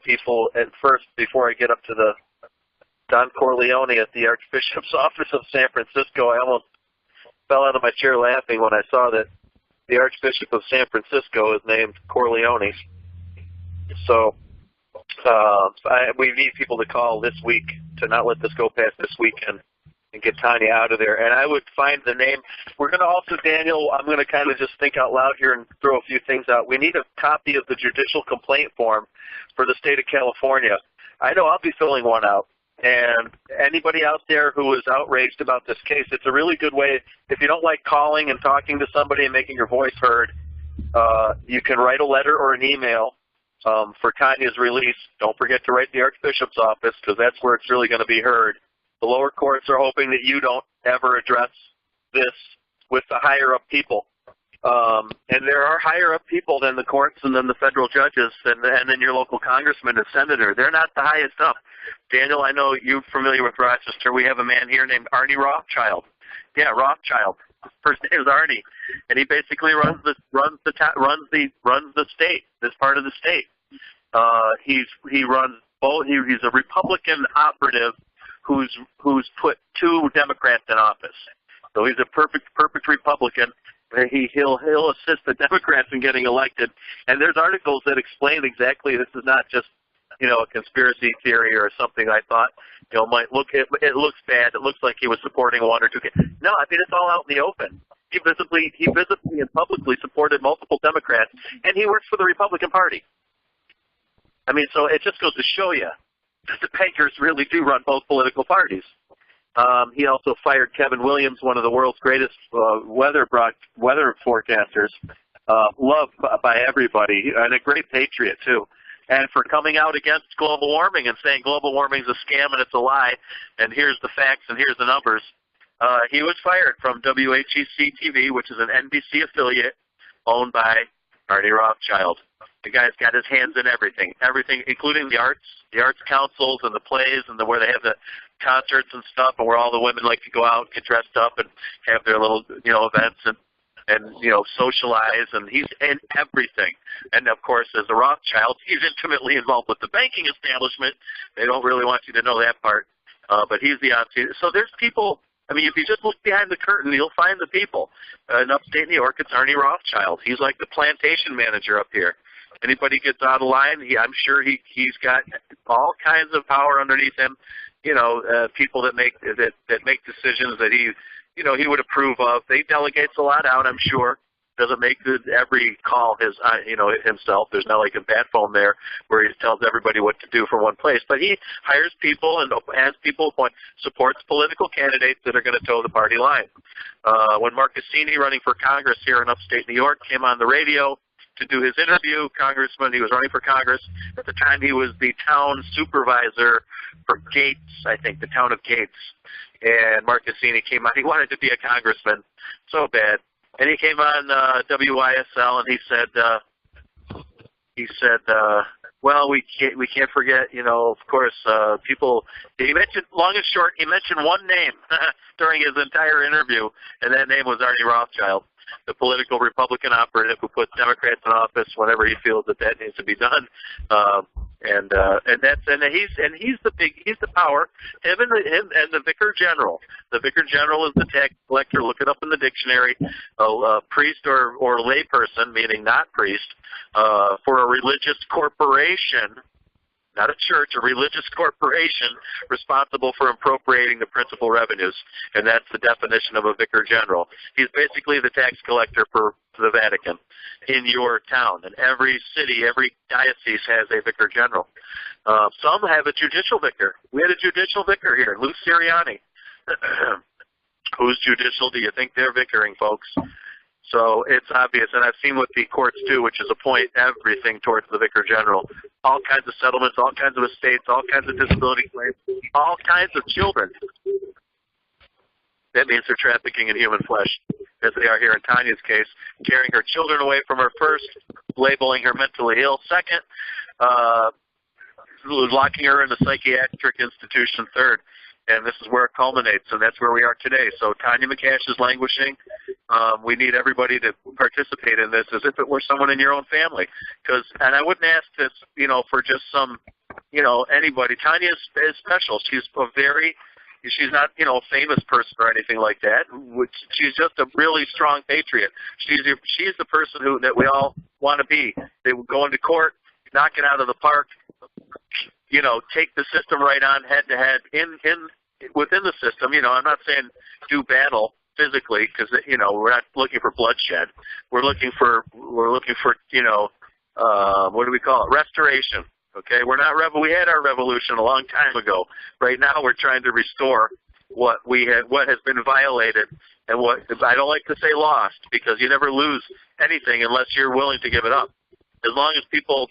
people at first before I get up to the Don Corleone at the Archbishop's office of San Francisco. I almost fell out of my chair laughing when I saw that the Archbishop of San Francisco is named Corleone. So we need people to call this week to not let this go past this weekend and get Tania out of there. And I would find the name. We're going to also, Daniel, I'm going to kind of just think out loud here and throw a few things out. We need a copy of the judicial complaint form for the state of California. I know I'll be filling one out. And anybody out there who is outraged about this case, it's a really good way. If you don't like calling and talking to somebody and making your voice heard, you can write a letter or an email for Tania's release. Don't forget to write the Archbishop's office because that's where it's really going to be heard. The lower courts are hoping that you don't ever address this with the higher-up people. And there are higher-up people than the courts and then the federal judges and then your local congressman and senator. They're not the highest up. Daniel, I know you're familiar with Rochester. We have a man here named Arnie Rothschild. Yeah, Rothschild. His first name is Arnie, and he basically runs the state. This part of the state. He runs both. He's a Republican operative who's put 2 Democrats in office. So he's a perfect Republican. He'll assist the Democrats in getting elected. And there's articles that explain exactly this is not just a conspiracy theory or something I thought might look. It looks bad. It looks like he was supporting 1 or 2. No, I mean it's all out in the open. He visibly and publicly supported multiple Democrats, and he works for the Republican Party. I mean, so it just goes to show you that the bankers really do run both political parties. He also fired Kevin Williams, one of the world's greatest weather forecasters, loved by everybody, and a great patriot, too. And for coming out against global warming and saying global warming is a scam and it's a lie, and here's the facts and here's the numbers. He was fired from WHEC-TV, which is an NBC affiliate owned by Arnie Rothschild. The guy's got his hands in everything, including the arts councils and the plays and where they have the concerts and stuff, and where all the women like to go out and get dressed up and have their little events and socialize, and he's in everything. And of course, as a Rothschild, he's intimately involved with the banking establishment. They don't really want you to know that part, but he's the outside. So there's people. I mean, if you just look behind the curtain, you'll find the people. In upstate New York, it's Arnie Rothschild. He's like the plantation manager up here. Anybody gets out of line, I'm sure he's got all kinds of power underneath him. People that make decisions that he would approve of. He delegates a lot out, I'm sure. Doesn't make every call himself. There's not like a bat phone there where he tells everybody what to do for one place. But he hires people and has people appoint, supports political candidates that are going to toe the party line. When Mark Cassini, running for Congress here in upstate New York, came on the radio to do his interview, Congressman, he was running for Congress. At the time, he was the town supervisor for Gates, I think, the town of Gates. And Mark Cassini came on. He wanted to be a congressman so bad. And he came on WYSL, and he said, well, we can't forget, of course, people. He mentioned, long and short, he mentioned one name during his entire interview, and that name was Arnie Rothschild, the political Republican operative who puts Democrats in office whenever he feels that needs to be done. And he's the power. Him and the vicar general. The vicar general is the tax collector. Look it up in the dictionary. A priest or lay person, meaning not priest, for a religious corporation, not a church, a religious corporation responsible for appropriating the principal revenues, and that's the definition of a vicar general. He's basically the tax collector for the Vatican in your town, and every city, every diocese has a vicar general. Some have a judicial vicar. We had a judicial vicar here, Lou Sirianni. Who's judicial do you think they're vicaring, folks? So it's obvious, and I've seen what the courts do, which is appoint everything towards the vicar general. All kinds of settlements, all kinds of estates, all kinds of disability claims, all kinds of children. That means they're trafficking in human flesh, as they are here in Tania's case, carrying her children away from her first, labeling her mentally ill second, locking her in a psychiatric institution third. And this is where it culminates, and that's where we are today. So Tania McCash is languishing. We need everybody to participate in this as if it were someone in your own family. And I wouldn't ask this, for just some, anybody. Tania is special. She's not, a famous person or anything like that. She's just a really strong patriot. She's the person that we all want to be. They would go into court, knock it out of the park, take the system right on head to head within the system. I'm not saying do battle physically, because we're not looking for bloodshed. We're looking for what do we call it? Restoration. Okay, we had our revolution a long time ago. Right now, we're trying to restore what has been violated, and what I don't like to say lost, because you never lose anything unless you're willing to give it up. As long as people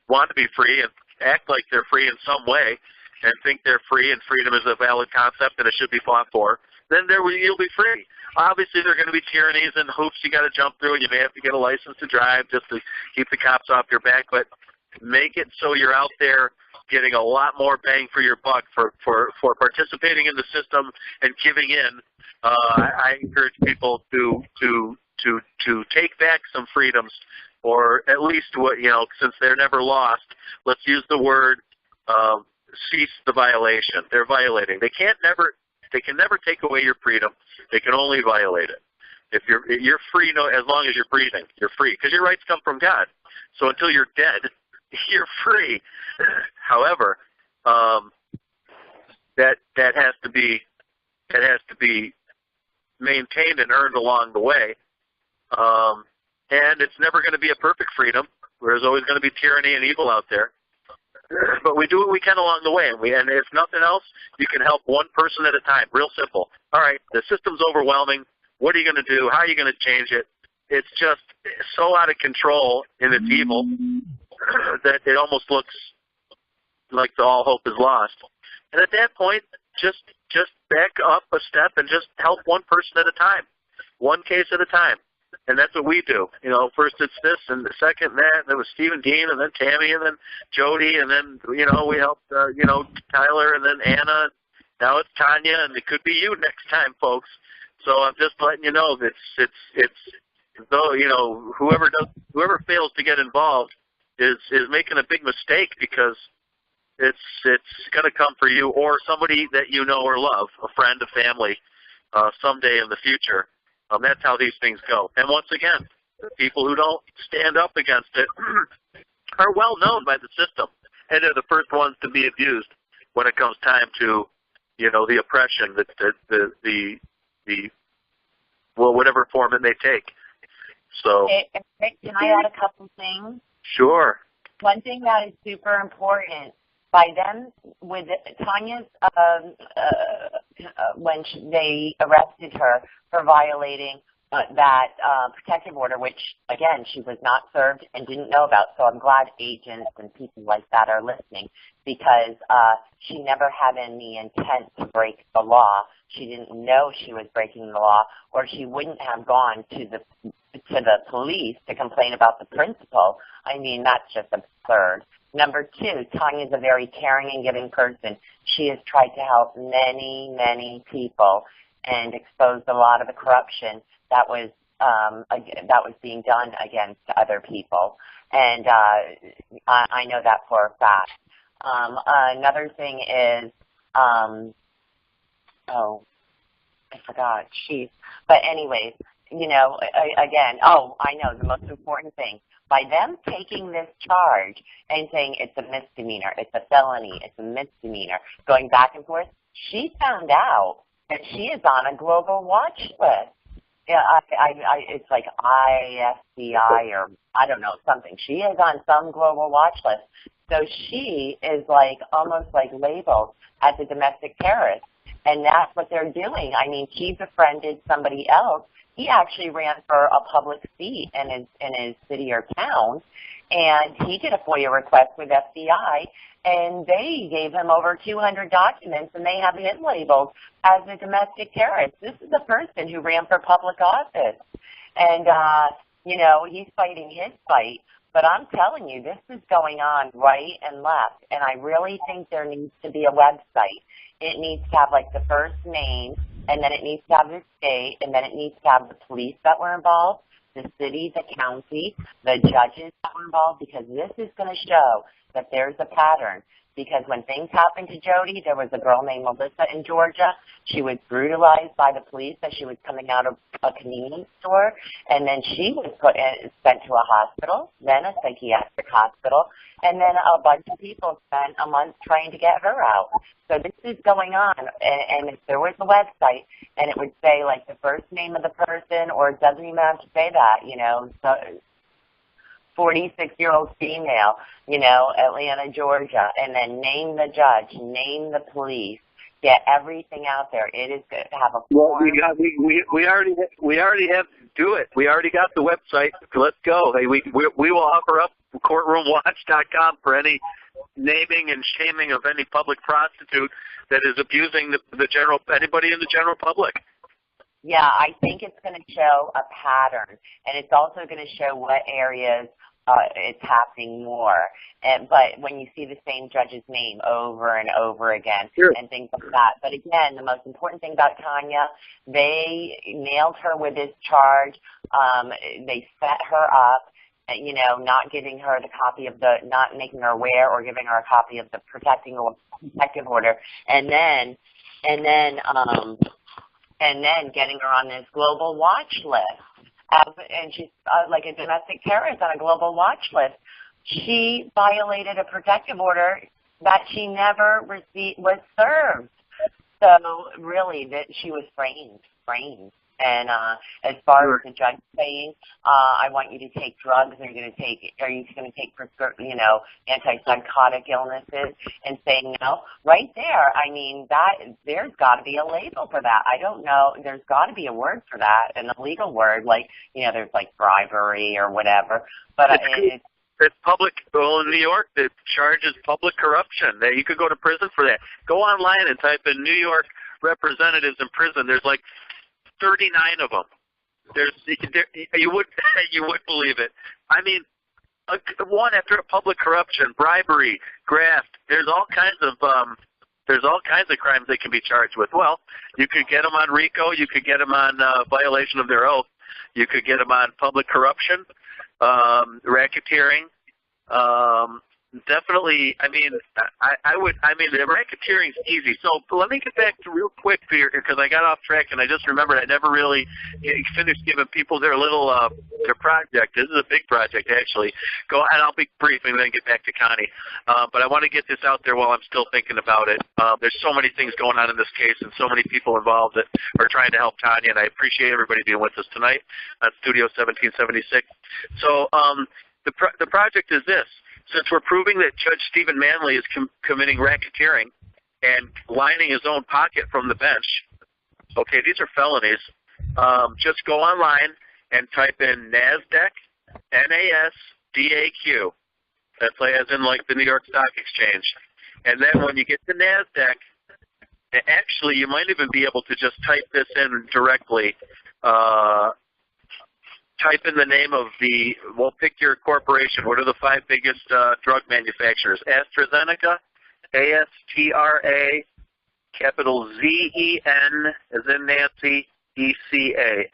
want to be free and act like they're free in some way, and think they're free and freedom is a valid concept and it should be fought for, then you'll be free. Obviously, there are going to be tyrannies and hoops you got to jump through, and you may have to get a license to drive just to keep the cops off your back, but make it so you're out there getting a lot more bang for your buck for participating in the system and giving in. I encourage people to take back some freedoms, or at least since they're never lost, let's use the word cease the violation. They're violating. They can never take away your freedom. They can only violate it. If you're free, as long as you're breathing, you're free, because your rights come from God. So until you're dead, you're free. However, that has to be maintained and earned along the way. And it's never going to be a perfect freedom. There's always going to be tyranny and evil out there. But we do what we can along the way, and if nothing else, you can help one person at a time. Real simple. All right, the system's overwhelming. What are you going to do? How are you going to change it? It's just so out of control in its evil that it almost looks like all hope is lost. And at that point, just back up a step and just help one person at a time, one case at a time. And that's what we do. First it's this, and the second that, and then with Steve and Dean, and then Tammy, and then Jody, and then, we helped, Tyler, and then Anna. Now it's Tania, and it could be you next time, folks. So I'm just letting you know that it's though, whoever fails to get involved is making a big mistake, because it's going to come for you or somebody that you know or love, a friend, a family, someday in the future. That's how these things go. And once again, the people who don't stand up against it are well known by the system, and they're the first ones to be abused when it comes time to, the oppression, whatever form it may take. So,
can I add a couple things?
Sure.
One thing that is super important, by them, with Tania's, when they arrested her for violating that protective order, which, again, she was not served and didn't know about. So I'm glad agents and people like that are listening, because she never had any intent to break the law. She didn't know she was breaking the law, or she wouldn't have gone to the police to complain about the principal. I mean, that's just absurd. Number two, Tania is a very caring and giving person. She has tried to help many, many people and exposed a lot of the corruption that was being done against other people. and I know that for a fact. Another thing is, oh, I forgot. Jeez. But anyways, you know, again, I know the most important thing. By them taking this charge and saying it's a misdemeanor, it's a felony, it's a misdemeanor, going back and forth, she found out that she is on a global watch list. Yeah, it's like ISCI or I don't know, something. She is on some global watch list. So she is like almost like labeled as a domestic terrorist. And that's what they're doing. I mean, she befriended somebody else. He actually ran for a public seat in his city or town, and he did a FOIA request with FBI, and they gave him over 200 documents, and they have him labeled as a domestic terrorist. This is a person who ran for public office, and, you know, he's fighting his fight. But I'm telling you, this is going on right and left, and I really think there needs to be a website. It needs to have, like, the first name, and then it needs to have the state, and then it needs to have the police that were involved, the city, the county, the judges that were involved, because this is going to show that there's a pattern. Because when things happened to Jody, there was a girl named Melissa in Georgia. She was brutalized by the police as she was coming out of a convenience store, and then she was sent to a hospital, then a psychiatric hospital, and then a bunch of people spent a month trying to get her out. So this is going on, and if there was a website, and it would say, like, the first name of the person, or it doesn't even have to say that, you know, so 46-year-old female, you know, Atlanta, Georgia, and then name the judge, name the police, get everything out there. It is good to have a form.
Well, we already have to do it. We already got the website. Let's go. Hey, we will offer up courtroomwatch.com for any naming and shaming of any public prostitute that is abusing anybody in the general public.
Yeah, I think it's going to show a pattern, and it's also going to show what areas it's happening more. But when you see the same judge's name over and over again,
sure,
and things like that. But again, the most important thing about Tania, they nailed her with this charge. They set her up, you know, not giving her the copy of not making her aware or giving her a copy of the protective order, and then getting her on this global watch list. And she's like a domestic terrorist on a global watch list. She violated a protective order that she never was served. So really, that she was framed. And as far as the judge saying, I want you to take drugs, are you going to take you know, antipsychotic illnesses, and saying no, right there, I mean, there's got to be a label for that. I don't know, there's got to be a word for that, and a legal word, like, you know, there's like bribery or whatever, but
it's public. Well, in New York, the charge is public corruption. You could go to prison for that. Go online and type in New York representatives in prison. There's like 39 of them. You would believe it. I mean, one after public corruption, bribery, graft. There's all kinds of crimes they can be charged with. Well, you could get them on RICO. You could get them on violation of their oath. You could get them on public corruption, racketeering. Definitely, I mean, the racketeering's easy. So let me get back to real quick here, because I got off track and I just remembered I never really finished giving people their little, their project. This is a big project, actually. And I'll be brief and then get back to Connie. But I want to get this out there while I'm still thinking about it. There's so many things going on in this case and so many people involved that are trying to help Tania, and I appreciate everybody being with us tonight on Studio 1776. So the project is this. Since we're proving that Judge Stephen Manley is committing racketeering and lining his own pocket from the bench, okay, these are felonies, just go online and type in NASDAQ, NASDAQ. That's like, as in like the New York Stock Exchange. And then when you get to NASDAQ, actually you might even be able to just type this in directly. Type in the name of we'll pick your corporation. What are the 5 biggest drug manufacturers? AstraZeneca, ASTRA, capital ZEN, as in Nancy, ECA.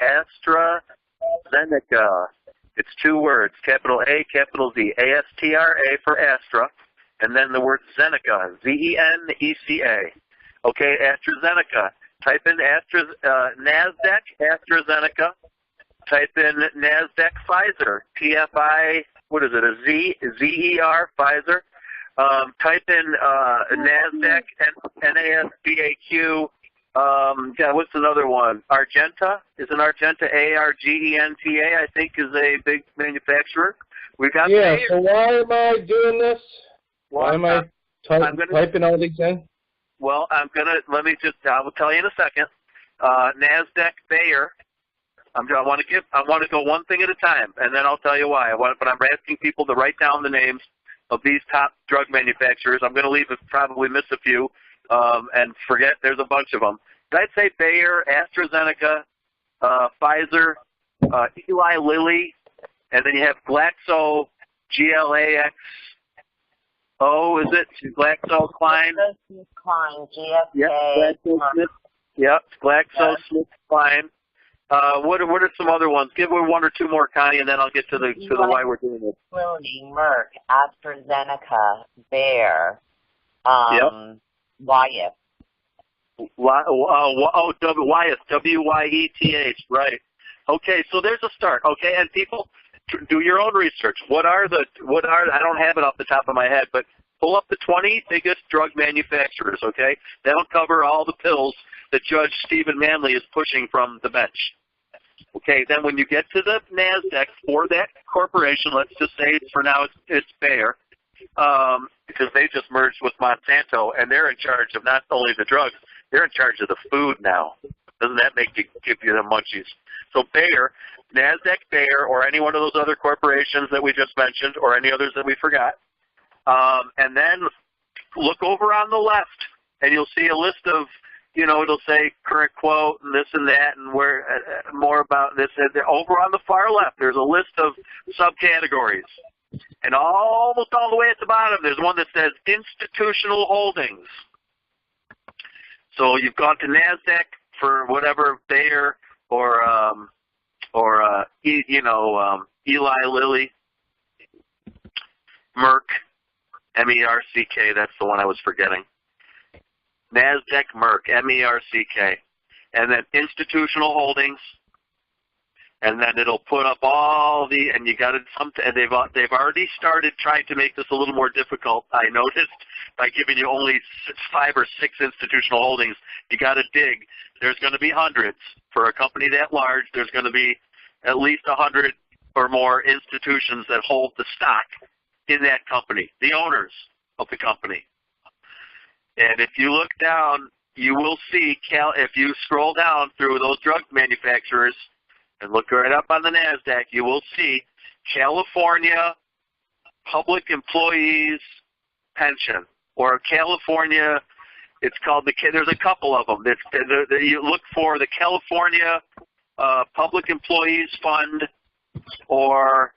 AstraZeneca. It's 2 words, capital A, capital Z, A-S-T-R-A for Astra, and then the word Zeneca, Z-E-N-E-C-A. Okay, AstraZeneca. Type in NASDAQ, AstraZeneca. Type in NASDAQ Pfizer, P-F-I, what is it, a Z, Z-E-R, Pfizer. Type in NASDAQ, N-A-S-D-A-Q. What's another one? Argenta. Isn't Argenta A-R-G-E-N-T-A, I think, is a big manufacturer. We've got Bayer.
So why am I doing this? Why am I typing all these in?
Well, I will tell you in a second. NASDAQ Bayer. I want to go one thing at a time, and then I'll tell you why. But I'm asking people to write down the names of these top drug manufacturers. I'm going to probably miss a few, and forget there's a bunch of them. Did I say Bayer, AstraZeneca, Pfizer, Eli Lilly, and then you have Glaxo, G-L-A-X-O, is it? GlaxoSmithKline?
GlaxoSmithKline, GSK.
Yep, GlaxoSmithKline. What are some other ones? Give me 1 or 2 more, Connie, and then I'll get to the why we're doing this.
Lilly, Merck, AstraZeneca, Bayer, Wyeth.
Wyeth, W-Y-E-T-H, right. Okay, so there's a start, okay? And people, do your own research. I don't have it off the top of my head, but pull up the 20 biggest drug manufacturers, okay? That'll cover all the pills that Judge Stephen Manley is pushing from the bench. Okay, then when you get to the NASDAQ for that corporation, let's just say for now it's Bayer, because they just merged with Monsanto, and they're in charge of not only the drugs, they're in charge of the food now. Doesn't that give you the munchies? So Bayer, NASDAQ Bayer, or any one of those other corporations that we just mentioned, or any others that we forgot. And then look over on the left, and you'll see a list of, it'll say current quote and this and that, and where more about this. Over on the far left, there's a list of subcategories. And almost all the way at the bottom, there's one that says institutional holdings. So you've gone to NASDAQ for whatever Bayer or Eli Lilly, Merck, M-E-R-C-K, that's the one I was forgetting. NASDAQ Merck, M-E-R-C-K. And then institutional holdings. And then it'll put up and you got it. They've already started trying to make this a little more difficult. I noticed by giving you only 5 or 6 institutional holdings, you got to dig. There's going to be hundreds for a company that large. There's going to be at least 100 or more institutions that hold the stock in that company, the owners of the company. And if you look down, you will see, if you scroll down through those drug manufacturers and look right up on the NASDAQ, you will see California Public Employees Pension, or California, it's called, there's a couple of them. You look for the California Public Employees Fund, or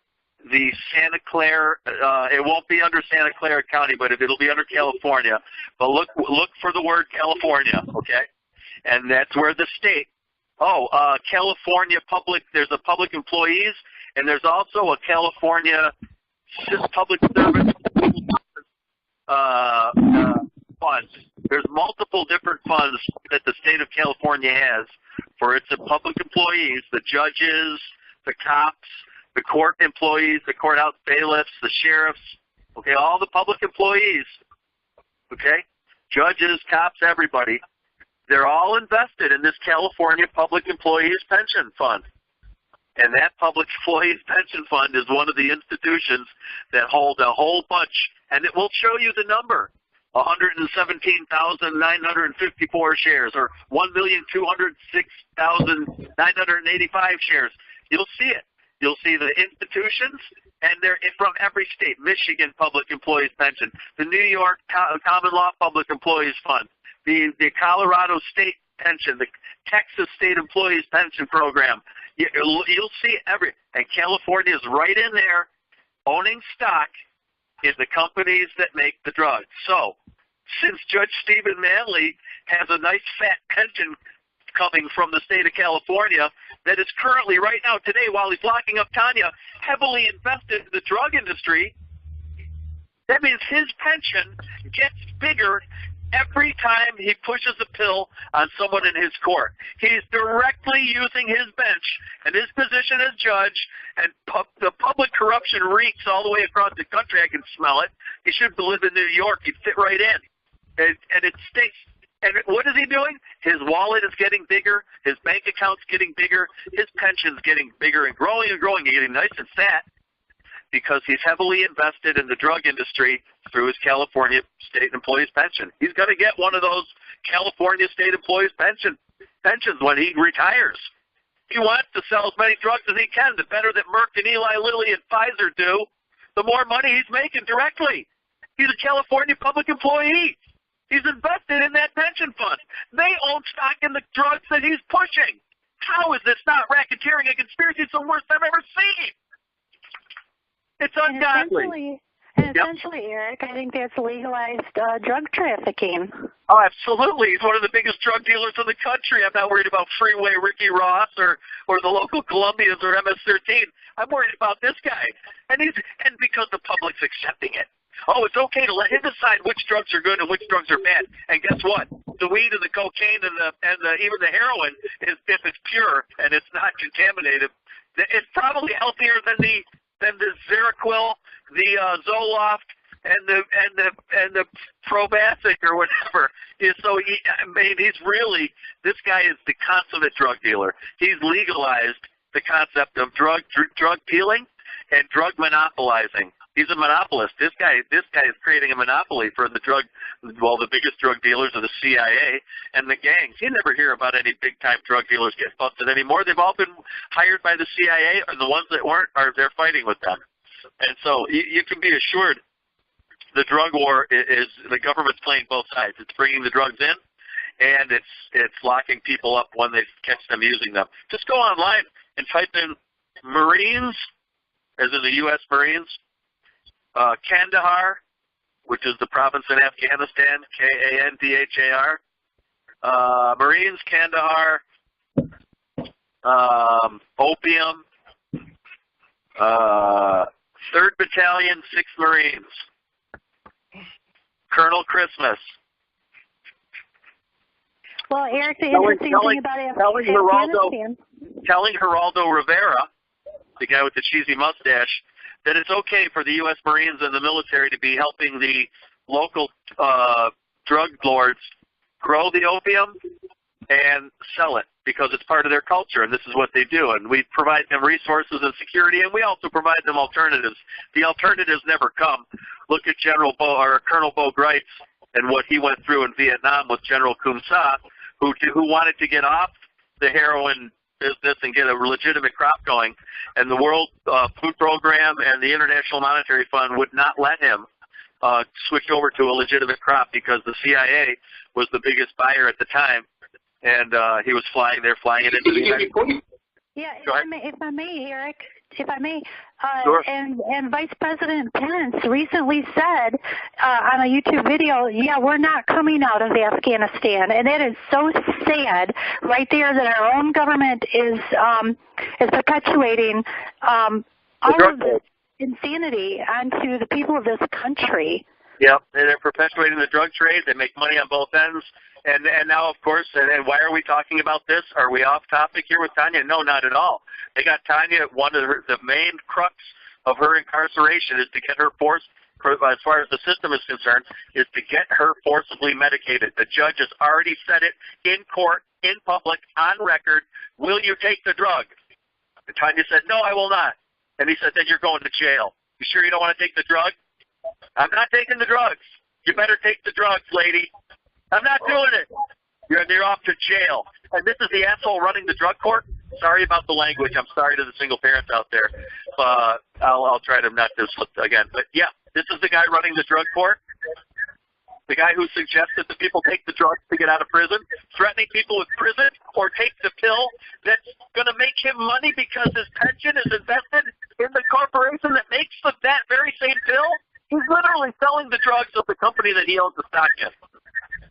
the Santa Clara, it won't be under Santa Clara County, but it'll be under California. But look for the word California, okay? And that's where the state. California there's a public employees, and there's also a California public service fund. There's multiple different funds that the state of California has for its public employees, the judges, the cops, the court employees, the courthouse bailiffs, the sheriffs, okay, all the public employees, okay, judges, cops, everybody. They're all invested in this California Public Employees Pension Fund. And that Public Employees Pension Fund is one of the institutions that hold a whole bunch, and it will show you the number, 117,954 shares, or 1,206,985 shares. You'll see it. You'll see the institutions, and they're from every state. Michigan Public Employees Pension, the New York Common Law Public Employees Fund, the Colorado State Pension, the Texas State Employees Pension Program. You'll see and California is right in there owning stock in the companies that make the drugs. So, since Judge Stephen Manley has a nice fat pension coming from the state of California that is currently, right now, today, while he's locking up Tania, heavily invested in the drug industry. That means his pension gets bigger every time he pushes a pill on someone in his court. He's directly using his bench and his position as judge, and the public corruption reeks all the way across the country. I can smell it. He should live in New York. He'd fit right in. And it stinks. And what is he doing? His wallet is getting bigger. His bank account's getting bigger. His pension's getting bigger and growing and growing. He's getting nice and fat because he's heavily invested in the drug industry through his California state employee's pension. He's going to get one of those California state employees' pensions when he retires. He wants to sell as many drugs as he can. The better that Merck and Eli Lilly and Pfizer do, the more money he's making directly. He's a California public employee. He's invested in that pension fund. They own stock in the drugs that he's pushing. How is this not racketeering and conspiracy? It's the worst I've ever seen. It's ungodly.
Essentially, Eric, I think that's legalized drug trafficking.
Oh, absolutely. He's one of the biggest drug dealers in the country. I'm not worried about Freeway Ricky Ross or the local Columbians or MS-13. I'm worried about this guy. And because the public's accepting it. Oh, it's okay to let him decide which drugs are good and which drugs are bad. And guess what? The weed and the cocaine and even the heroin, if it's pure and it's not contaminated, it's probably healthier than the Seroquel, the Zoloft, and the Probasic or whatever. So this guy is the consummate drug dealer. He's legalized the concept of drug dealing and drug monopolizing. He's a monopolist. This guy is creating a monopoly for the biggest drug dealers are the CIA and the gangs. You never hear about any big-time drug dealers get busted anymore. They've all been hired by the CIA, and the ones that weren't, they're fighting with them. And so you can be assured the drug war is the government's playing both sides. It's bringing the drugs in, and it's locking people up when they catch them using them. Just go online and type in Marines, as in the U.S. Marines, Kandahar, which is the province in Afghanistan, Kandhar, Marines, Kandahar, opium, 3rd Battalion, 6th Marines, Colonel Christmas.
Well, Eric, the interesting thing about Afghanistan.
Telling Geraldo Rivera, the guy with the cheesy mustache, that it's okay for the U.S. Marines and the military to be helping the local drug lords grow the opium and sell it because it's part of their culture, and this is what they do. And we provide them resources and security, and we also provide them alternatives. The alternatives never come. Look at Colonel Bo Greitz and what he went through in Vietnam with General Kum Sa, who wanted to get off the heroin business and get a legitimate crop going, and the World Food Program and the International Monetary Fund would not let him switch over to a legitimate crop because the CIA was the biggest buyer at the time, and they're flying it into the United States.
Yeah, if I may, Eric,
sure.
And Vice President Pence recently said on a YouTube video, yeah, we're not coming out of Afghanistan, and it is so sad right there that our own government is perpetuating all of this insanity onto the people of this country.
Yep, and they're perpetuating the drug trade. They make money on both ends. And now, of course, and why are we talking about this? Are we off topic here with Tania? No, not at all. They got Tania, the main crux of her incarceration is to get her forced, as far as the system is concerned, is to get her forcibly medicated. The judge has already said it in court, in public, on record. Will you take the drug? And Tania said, no, I will not. And he said, then you're going to jail. You sure you don't want to take the drug? I'm not taking the drugs. You better take the drugs, lady. I'm not doing it. You're off to jail. And this is the asshole running the drug court? Sorry about the language. I'm sorry to the single parents out there. I'll try to not do slip again. But, yeah, this is the guy running the drug court. The guy who suggested that people take the drugs to get out of prison, threatening people with prison, or take the pill that's going to make him money because his pension is invested in the corporation that makes that very same pill. He's literally selling the drugs of the company that he owns the stock in.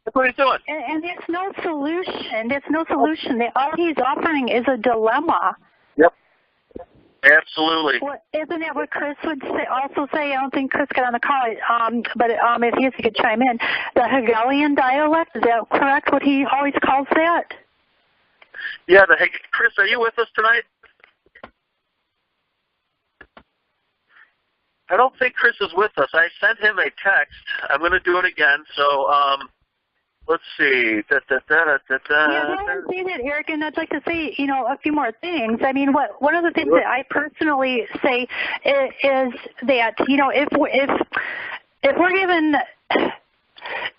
That's what he's doing.
And there's no solution. There's no solution. All he's offering is a dilemma.
Yep. Absolutely.
Well, isn't that what Chris would say, also say? I don't think Chris got on the call, but if he could chime in. The Hegelian dialect, is that correct, what he always calls that?
Yeah, Chris, are you with us tonight? I don't think Chris is with us. I sent him a text. I'm going to do it again. So let's see.
Yeah, I haven't seen it, Eric, and I'd like to say, a few more things. I mean, one of the things that I personally say is that, if we're given,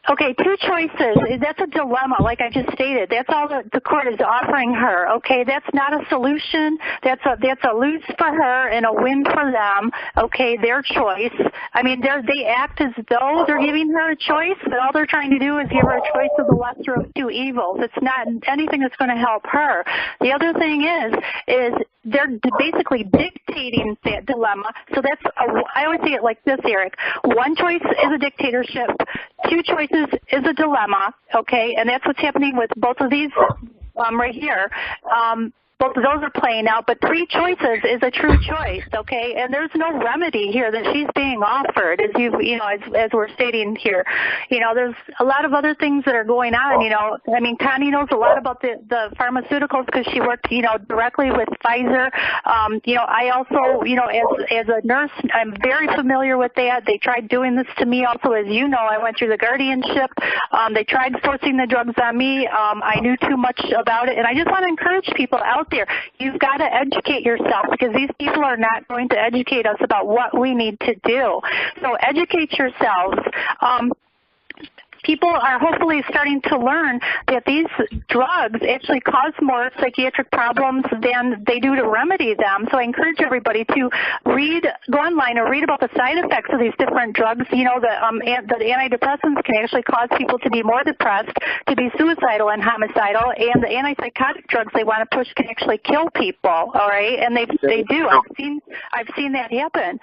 okay, two choices, that's a dilemma, like I just stated. That's all the court is offering her, okay? That's not a solution. That's a lose for her and a win for them, okay, their choice. I mean, they act as though they're giving her a choice, but all they're trying to do is give her a choice of the lesser of two evils. It's not anything that's going to help her. The other thing is they're basically dictating that dilemma. So I always say it like this, Eric. One choice is a dictatorship. Two choices is a dilemma, okay? And that's what's happening with both of these right here. Both of those are playing out, but three choices is a true choice, okay? And there's no remedy here that she's being offered, as we're stating here. There's a lot of other things that are going on. I mean, Connie knows a lot about the pharmaceuticals because she worked, directly with Pfizer. I also, as a nurse, I'm very familiar with that. They tried doing this to me also, as you know. I went through the guardianship. They tried forcing the drugs on me. I knew too much about it, and I just want to encourage people out there. You've got to educate yourself because these people are not going to educate us about what we need to do. So educate yourselves. People are hopefully starting to learn that these drugs actually cause more psychiatric problems than they do to remedy them. So I encourage everybody to go online and read about the side effects of these different drugs. The antidepressants can actually cause people to be more depressed, to be suicidal and homicidal, and the antipsychotic drugs they want to push can actually kill people. All right, and they do. I've seen that happen.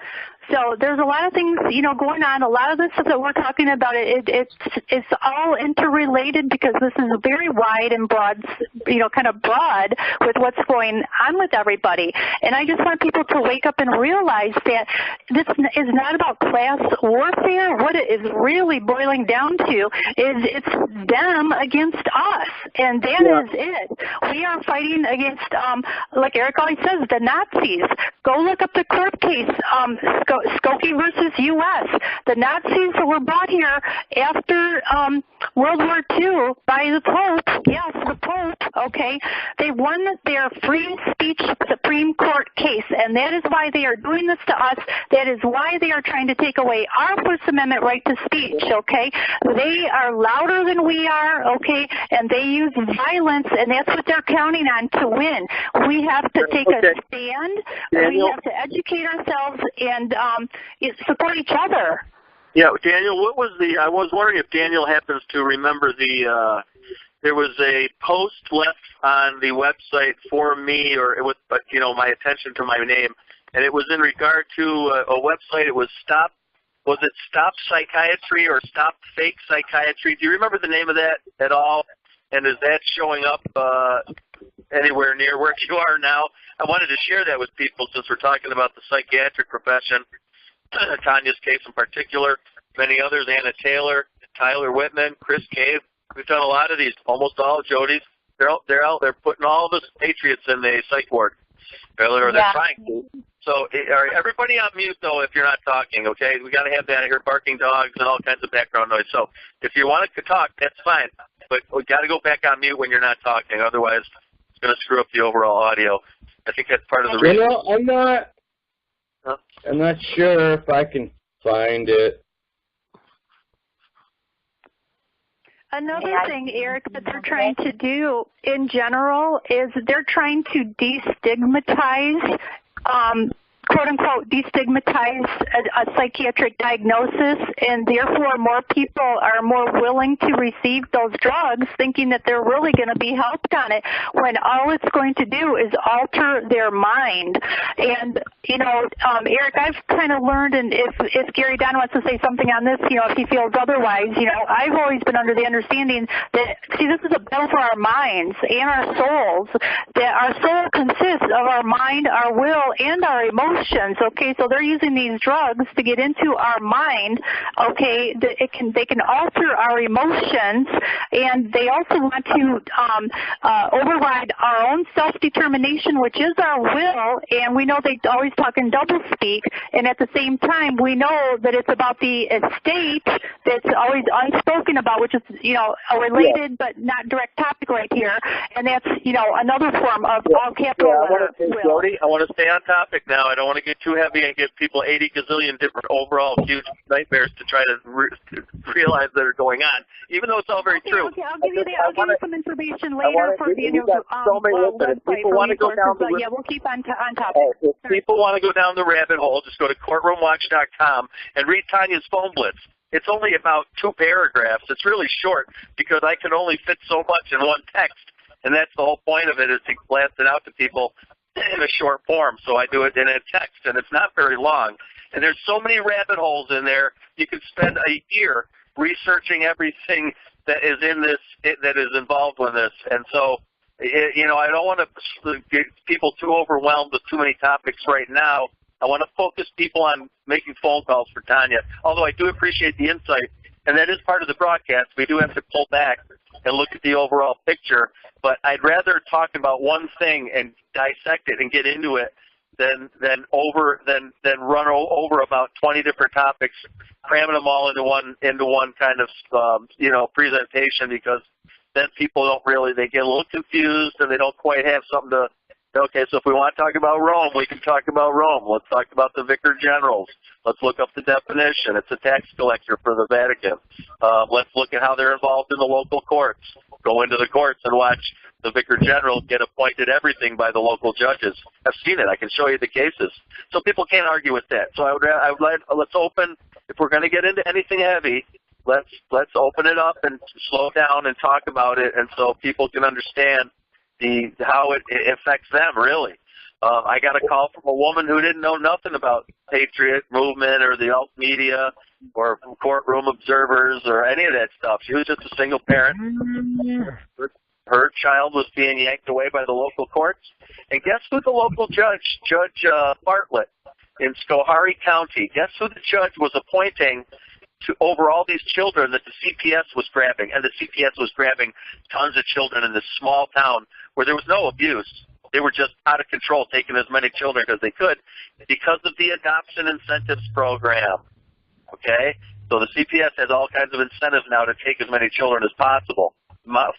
So there's a lot of things, going on. A lot of this stuff that we're talking about, it's all interrelated because this is very wide and broad, kind of broad with what's going on with everybody. And I just want people to wake up and realize that this is not about class warfare. What it is really boiling down to is it's them against us, and that is it. We are fighting against, like Eric always says, the Nazis. Go look up the court case, Skokie versus U.S. The Nazis were brought here after World War II by the Pope. Yes, the Pope, okay. They won their free speech Supreme Court case, and that is why they are doing this to us. That is why they are trying to take away our First Amendment right to speech, okay. They are louder than we are, okay, and they use violence, and that's what they're counting on to win. We have to take a stand. We have to educate ourselves and support each other.
Yeah, Daniel, I was wondering if Daniel happens to remember there was a post left on the website for me, or with my attention to my name, and it was in regard to a website. It was Stop Psychiatry or Stop Fake Psychiatry? Do you remember the name of that at all? And is that showing up anywhere near where you are now? I wanted to share that with people since we're talking about the psychiatric profession. Tania's case in particular, many others, Anna Taylor, Tyler Whitman, Chris Cave. We've done a lot of these, almost all Jody's. They're out there putting all of us patriots in the psych ward. Or they're trying to. So all right, everybody on mute, though, if you're not talking, okay? We got to have that. I hear barking dogs and all kinds of background noise. So if you want to talk, that's fine. But we got to go back on mute when you're not talking. Otherwise, it's going to screw up the overall audio. I think that's part of the reason.
I'm not sure if I can find it.
Another thing, Eric, that they're trying to do in general is they're trying to destigmatize quote-unquote destigmatize a psychiatric diagnosis, and therefore more people are more willing to receive those drugs thinking that they're really going to be helped on it, when all it's going to do is alter their mind. And, you know, Eric, I've kind of learned, and if Gary Don wants to say something on this, you know, if he feels otherwise, you know, I've always been under the understanding that, see, this is a battle for our minds and our souls, that our soul consists of our mind, our will, and our emotions, okay? So they're using these drugs to get into our mind, okay? They can alter our emotions, and they also want to override our own self-determination, which is our will, and we know they always talk in doublespeak, and at the same time, we know that it's about the estate that's always unspoken about, which is, you know, a related but not direct topic right here, and that's, you know, another form of all capital letter will.
Jody, I want to stay on topic now. I don't want to get too heavy and give people 80 gazillion different overall huge nightmares to try to realize that are going on, even though it's all very true.
Okay, I'll give you some information later for Daniel's website.
People want to go down the
yeah, we'll keep on topic.
If people want to go down the rabbit hole, just go to courtroomwatch.com and read Tania's phone blitz. It's only about 2 paragraphs. It's really short because I can only fit so much in one text, and that's the whole point of it, is to blast it out to people in a short form. So I do it in a text, and it's not very long. And there's so many rabbit holes in there. You could spend a year researching everything that is in this, that is involved with this. And so, you know, I don't want to get people too overwhelmed with too many topics right now. I want to focus people on making phone calls for Tania, although I do appreciate the insight, and that is part of the broadcast. We do have to pull back and look at the overall picture, but I'd rather talk about one thing and dissect it and get into it than run over about 20 different topics, cramming them all into one kind of you know, presentation, because then people don't really, they get a little confused and they don't quite have something to. Okay, so if we want to talk about Rome, we can talk about Rome. Let's talk about the Vicar Generals. Let's look up the definition. It's a tax collector for the Vatican. Let's look at how they're involved in the local courts. Go into the courts and watch the Vicar General get appointed everything by the local judges. I've seen it. I can show you the cases. So people can't argue with that. So I would like, let's open, if we're going to get into anything heavy, let's open it up and slow down and talk about it, and so people can understand how it affects them, really. I got a call from a woman who didn't know nothing about Patriot Movement or the alt media or courtroom observers or any of that stuff. She was just a single parent. Her child was being yanked away by the local courts. And guess who the local judge, Judge Bartlett in Schoharie County, guess who the judge was appointing to over all these children that the CPS was grabbing? And the CPS was grabbing tons of children in this small town where there was no abuse. They were just out of control, taking as many children as they could because of the adoption incentives program. Okay? So the CPS has all kinds of incentives now to take as many children as possible,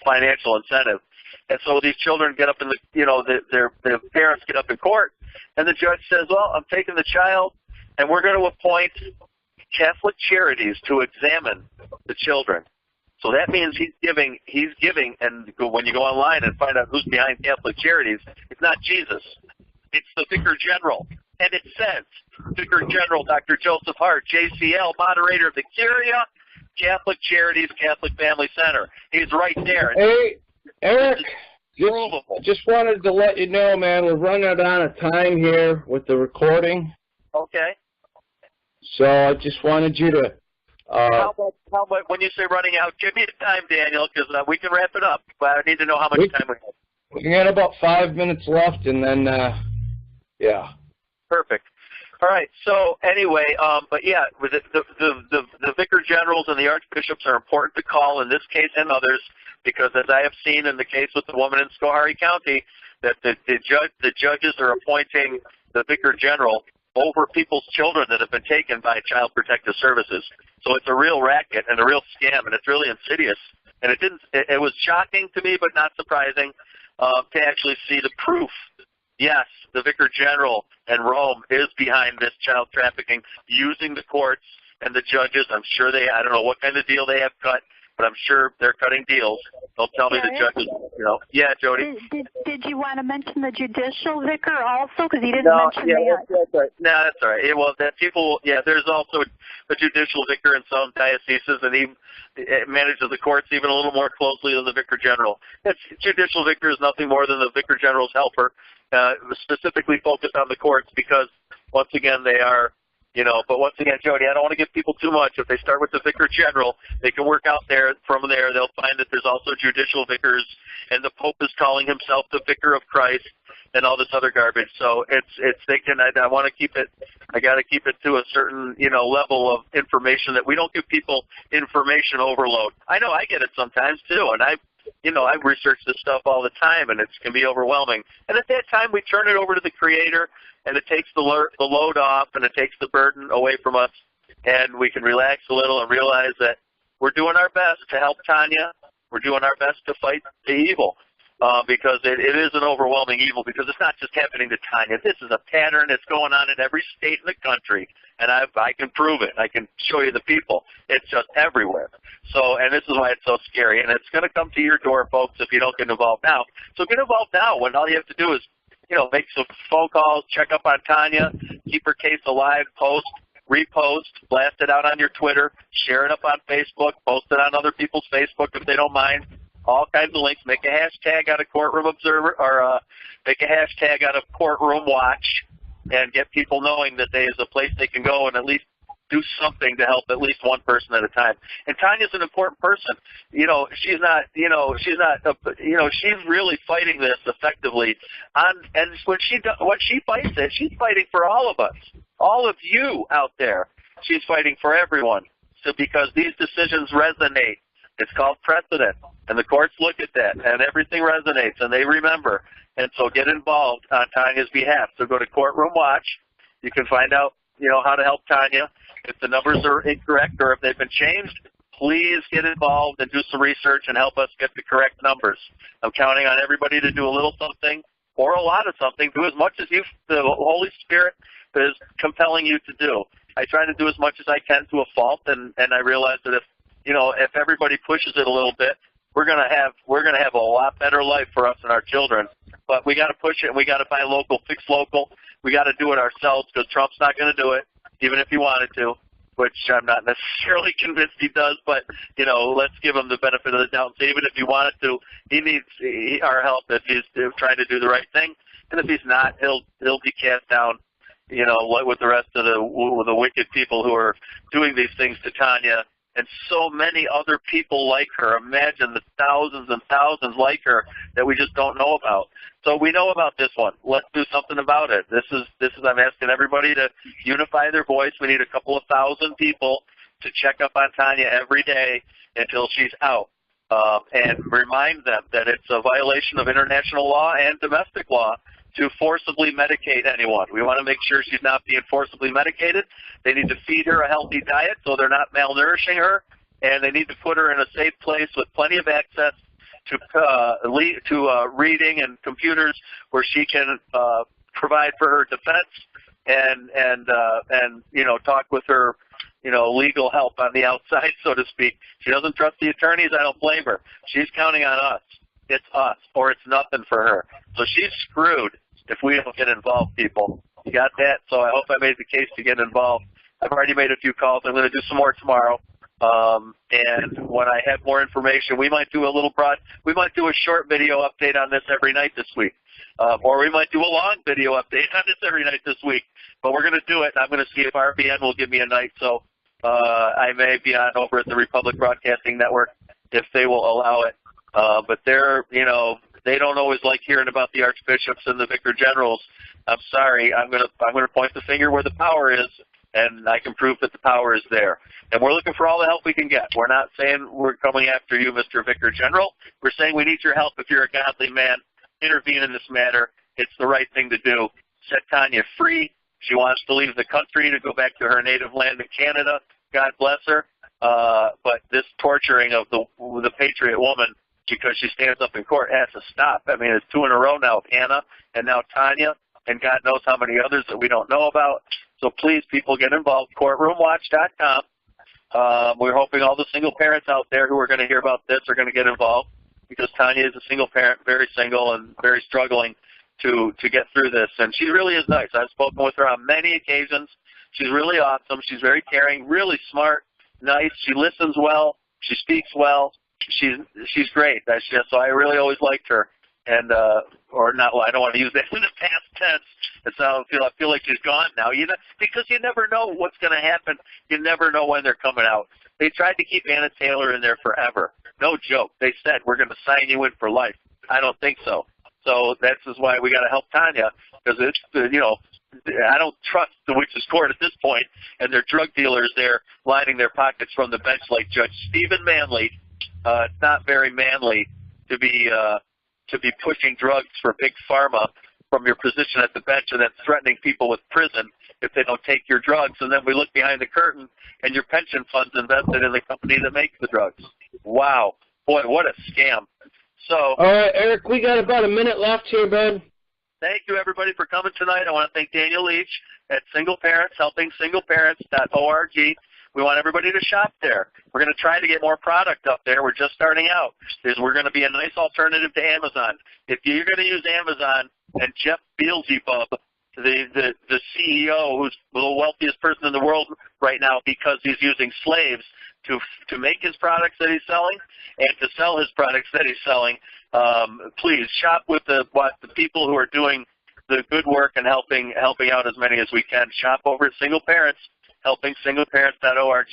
financial incentive. And so these children get up in the, you know, their parents get up in court, and the judge says, well, I'm taking the child, and we're going to appoint Catholic Charities to examine the children. So that means he's giving, and when you go online and find out who's behind Catholic Charities, it's not Jesus. It's the Vicar General. And it says, Vicar General Dr. Joseph Hart, JCL, moderator of the Kyria Catholic Charities Catholic Family Center. He's right there.
Hey, Eric, just wanted to let you know, man, we're running out of time here with the recording.
Okay.
So I just wanted you to...
how about when you say running out, give me the time, Daniel, because we can wrap it up, but I need to know how much time we have.
We got about 5 minutes left, and then, yeah.
Perfect. All right. So anyway, but yeah, with the Vicar Generals and the Archbishops are important to call in this case and others, because as I have seen in the case with the woman in Schoharie County, that the judges are appointing the Vicar General over people's children that have been taken by Child Protective Services. So it's a real racket and a real scam, and it's really insidious. And it was shocking to me, but not surprising, to actually see the proof. Yes, the Vicar General and Rome is behind this child trafficking, using the courts and the judges. I'm sure I don't know what kind of deal they have cut, but I'm sure they're cutting deals. They'll tell me the judges, Yeah, Jody.
Did you want to mention the judicial vicar also? Because you didn't mention that.
That's right. No, that's all right. Well, that people, there's also a judicial vicar in some dioceses, and he manages the courts even a little more closely than the vicar general. Judicial vicar is nothing more than the vicar general's helper, specifically focused on the courts because, once again, they are, but once again, Jody, I don't want to give people too much. If they start with the vicar general, they can work out there. From there, they'll find that there's also judicial vicars, and the Pope is calling himself the Vicar of Christ, and all this other garbage. So it's thinking I want to keep it. I got to keep it to a certain level of information that we don't give people information overload. I know I get it sometimes too, and I research this stuff all the time, and it can be overwhelming. And at that time, we turn it over to the Creator, and it takes the load off, and it takes the burden away from us, and we can relax a little and realize that we're doing our best to help Tania. We're doing our best to fight the evil, because it is an overwhelming evil, because it's not just happening to Tania. This is a pattern that's going on in every state in the country, and I can prove it. I can show you the people. It's just everywhere. So, and this is why it's so scary, and it's going to come to your door, folks, if you don't get involved now. So get involved now, when all you have to do is make some phone calls, check up on Tania, keep her case alive, post, repost, blast it out on your Twitter, share it up on Facebook, post it on other people's Facebook if they don't mind. All kinds of links. Make a hashtag out of Courtroom Observer, or make a hashtag out of Courtroom Watch, and get people knowing that there is a place they can go and at least do something to help at least one person at a time. And Tania's an important person. She's really fighting this effectively. And when she fights it, she's fighting for all of us, all of you out there. She's fighting for everyone. So because these decisions resonate, it's called precedent, and the courts look at that, and everything resonates, and they remember. And so get involved on Tania's behalf. So go to Courtroom Watch. You can find out, how to help Tania. If the numbers are incorrect or if they've been changed, please get involved and do some research and help us get the correct numbers. I'm counting on everybody to do a little something or a lot of something. Do as much as the Holy Spirit is compelling you to do. I try to do as much as I can to a fault, and I realize that if everybody pushes it a little bit, we're gonna have a lot better life for us and our children. But we got to push it, and we got to buy local, fix local. We got to do it ourselves, because Trump's not going to do it, even if he wanted to, which I'm not necessarily convinced he does. But let's give him the benefit of the doubt and say even if he wanted to, he needs our help if he's trying to do the right thing. And if he's not, he'll be cast down. With the rest of the wicked people who are doing these things to Tania. And so many other people like her. Imagine the thousands and thousands like her that we just don't know about. So we know about this one. Let's do something about it. This is I'm asking everybody to unify their voice. We need a couple of thousand people to check up on Tania every day until she's out. And remind them that it's a violation of international law and domestic law to forcibly medicate anyone. We want to make sure she's not being forcibly medicated. They need to feed her a healthy diet so they're not malnourishing her, and they need to put her in a safe place with plenty of access to reading and computers where she can provide for her defense and talk with her legal help on the outside, so to speak. She doesn't trust the attorneys. I don't blame her. She's counting on us. It's us, or it's nothing for her. So she's screwed if we don't get involved, people. You got that? So I hope I made the case to get involved. I've already made a few calls. I'm going to do some more tomorrow. And when I have more information, we might do a short video update on this every night this week. Or we might do a long video update on this every night this week. But we're going to do it. I'm going to see if RBN will give me a night. So I may be on over at the Republic Broadcasting Network if they will allow it. But they don't always like hearing about the archbishops and the vicar generals. I'm sorry. I'm going to point the finger where the power is, and I can prove that the power is there. And we're looking for all the help we can get. We're not saying we're coming after you, Mr. Vicar General. We're saying we need your help if you're a godly man. Intervene in this matter. It's the right thing to do. Set Tania free. She wants to leave the country to go back to her native land in Canada. God bless her. But this torturing of the patriot woman because she stands up in court has to stop. I mean, it's 2 in a row now, Hannah and now Tania, and God knows how many others that we don't know about. So please, people, get involved. CourtroomWatch.com. We're hoping all the single parents out there who are going to hear about this are going to get involved, because Tania is a single parent, very single and very struggling to get through this. And she really is nice. I've spoken with her on many occasions. She's really awesome. She's very caring, really smart, nice. She listens well. She speaks well. She's great. So I really always liked her. And or not. I don't want to use that in the past tense. I feel like she's gone now. Because you never know what's going to happen. You never know when they're coming out. They tried to keep Anna Taylor in there forever. No joke. They said, we're going to sign you in for life. I don't think so. So that's why we got to help Tania, because it's I don't trust the witches' court at this point, and their drug dealers there lining their pockets from the bench like Judge Stephen Manley. It's not very manly to be pushing drugs for big pharma from your position at the bench and then threatening people with prison if they don't take your drugs. And then we look behind the curtain and your pension fund's invested in the company that makes the drugs. Wow. Boy, what a scam. So,
all right, Eric, we got about a minute left here, bud.
Thank you, everybody, for coming tonight. I want to thank Daniel Leach at Single Parents, helpingsingleparents.org. We want everybody to shop there. We're going to try to get more product up there. We're just starting out. We're going to be a nice alternative to Amazon. If you're going to use Amazon, and Jeff Beelzebub, the CEO, who's the wealthiest person in the world right now because he's using slaves to make his products that he's selling and to sell his products that he's selling, please shop with the people who are doing the good work and helping out as many as we can. Shop over at Single Parents, helpingsingleparents.org.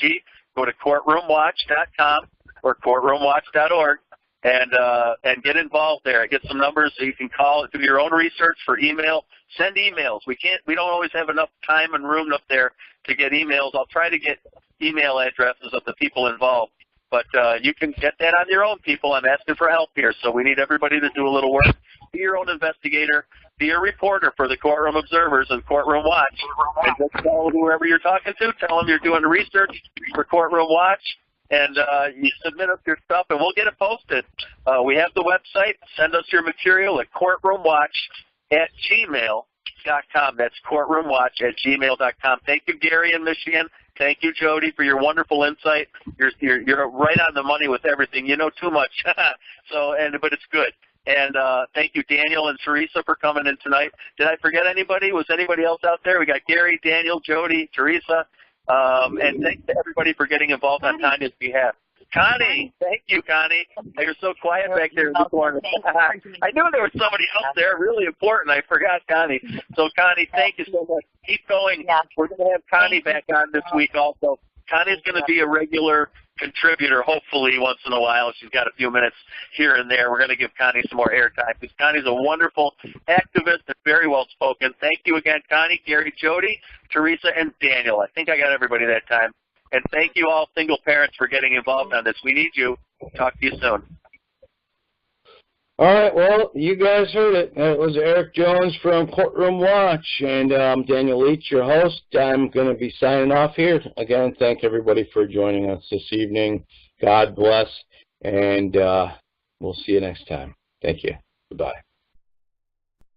Go to courtroomwatch.com or courtroomwatch.org and get involved there. Get some numbers so you can call, do your own research for email. Send emails. We don't always have enough time and room up there to get emails. I'll try to get email addresses of the people involved. But you can get that on your own, people. I'm asking for help here, so we need everybody to do a little work. Be your own investigator. Be a reporter for the Courtroom Observers and Courtroom Watch. And just tell whoever you're talking to, tell them you're doing research for Courtroom Watch, and you submit up your stuff, and we'll get it posted. We have the website. Send us your material at courtroomwatch@gmail.com. That's courtroomwatch@gmail.com. Thank you, Gary in Michigan. Thank you, Jody, for your wonderful insight. You're right on the money with everything. You know too much, but it's good. And thank you, Daniel and Teresa, for coming in tonight. Did I forget anybody? Was anybody else out there? We got Gary, Daniel, Jody, Teresa, and thanks to everybody for getting involved on Tania's behalf. Connie, thank you, Connie. You're so quiet back there in the corner. I knew there was somebody else there, really important. I forgot Connie. So, Connie, thank you so much. Keep going. Yeah. We're going to have Connie back on this week also. Connie's going to be a regular contributor, hopefully, once in a while. She's got a few minutes here and there. We're going to give Connie some more airtime because Connie's a wonderful activist and very well-spoken. Thank you again, Connie, Gary, Jody, Teresa, and Daniel. I think I got everybody that time. And thank you all single parents for getting involved on this. We need you. Talk to you soon.
All right, well, you guys heard it. It was Eric Jones from Courtroom Watch, and I'm Daniel Leach, your host. I'm going to be signing off here. Again, thank everybody for joining us this evening. God bless, and we'll see you next time. Thank you. Goodbye.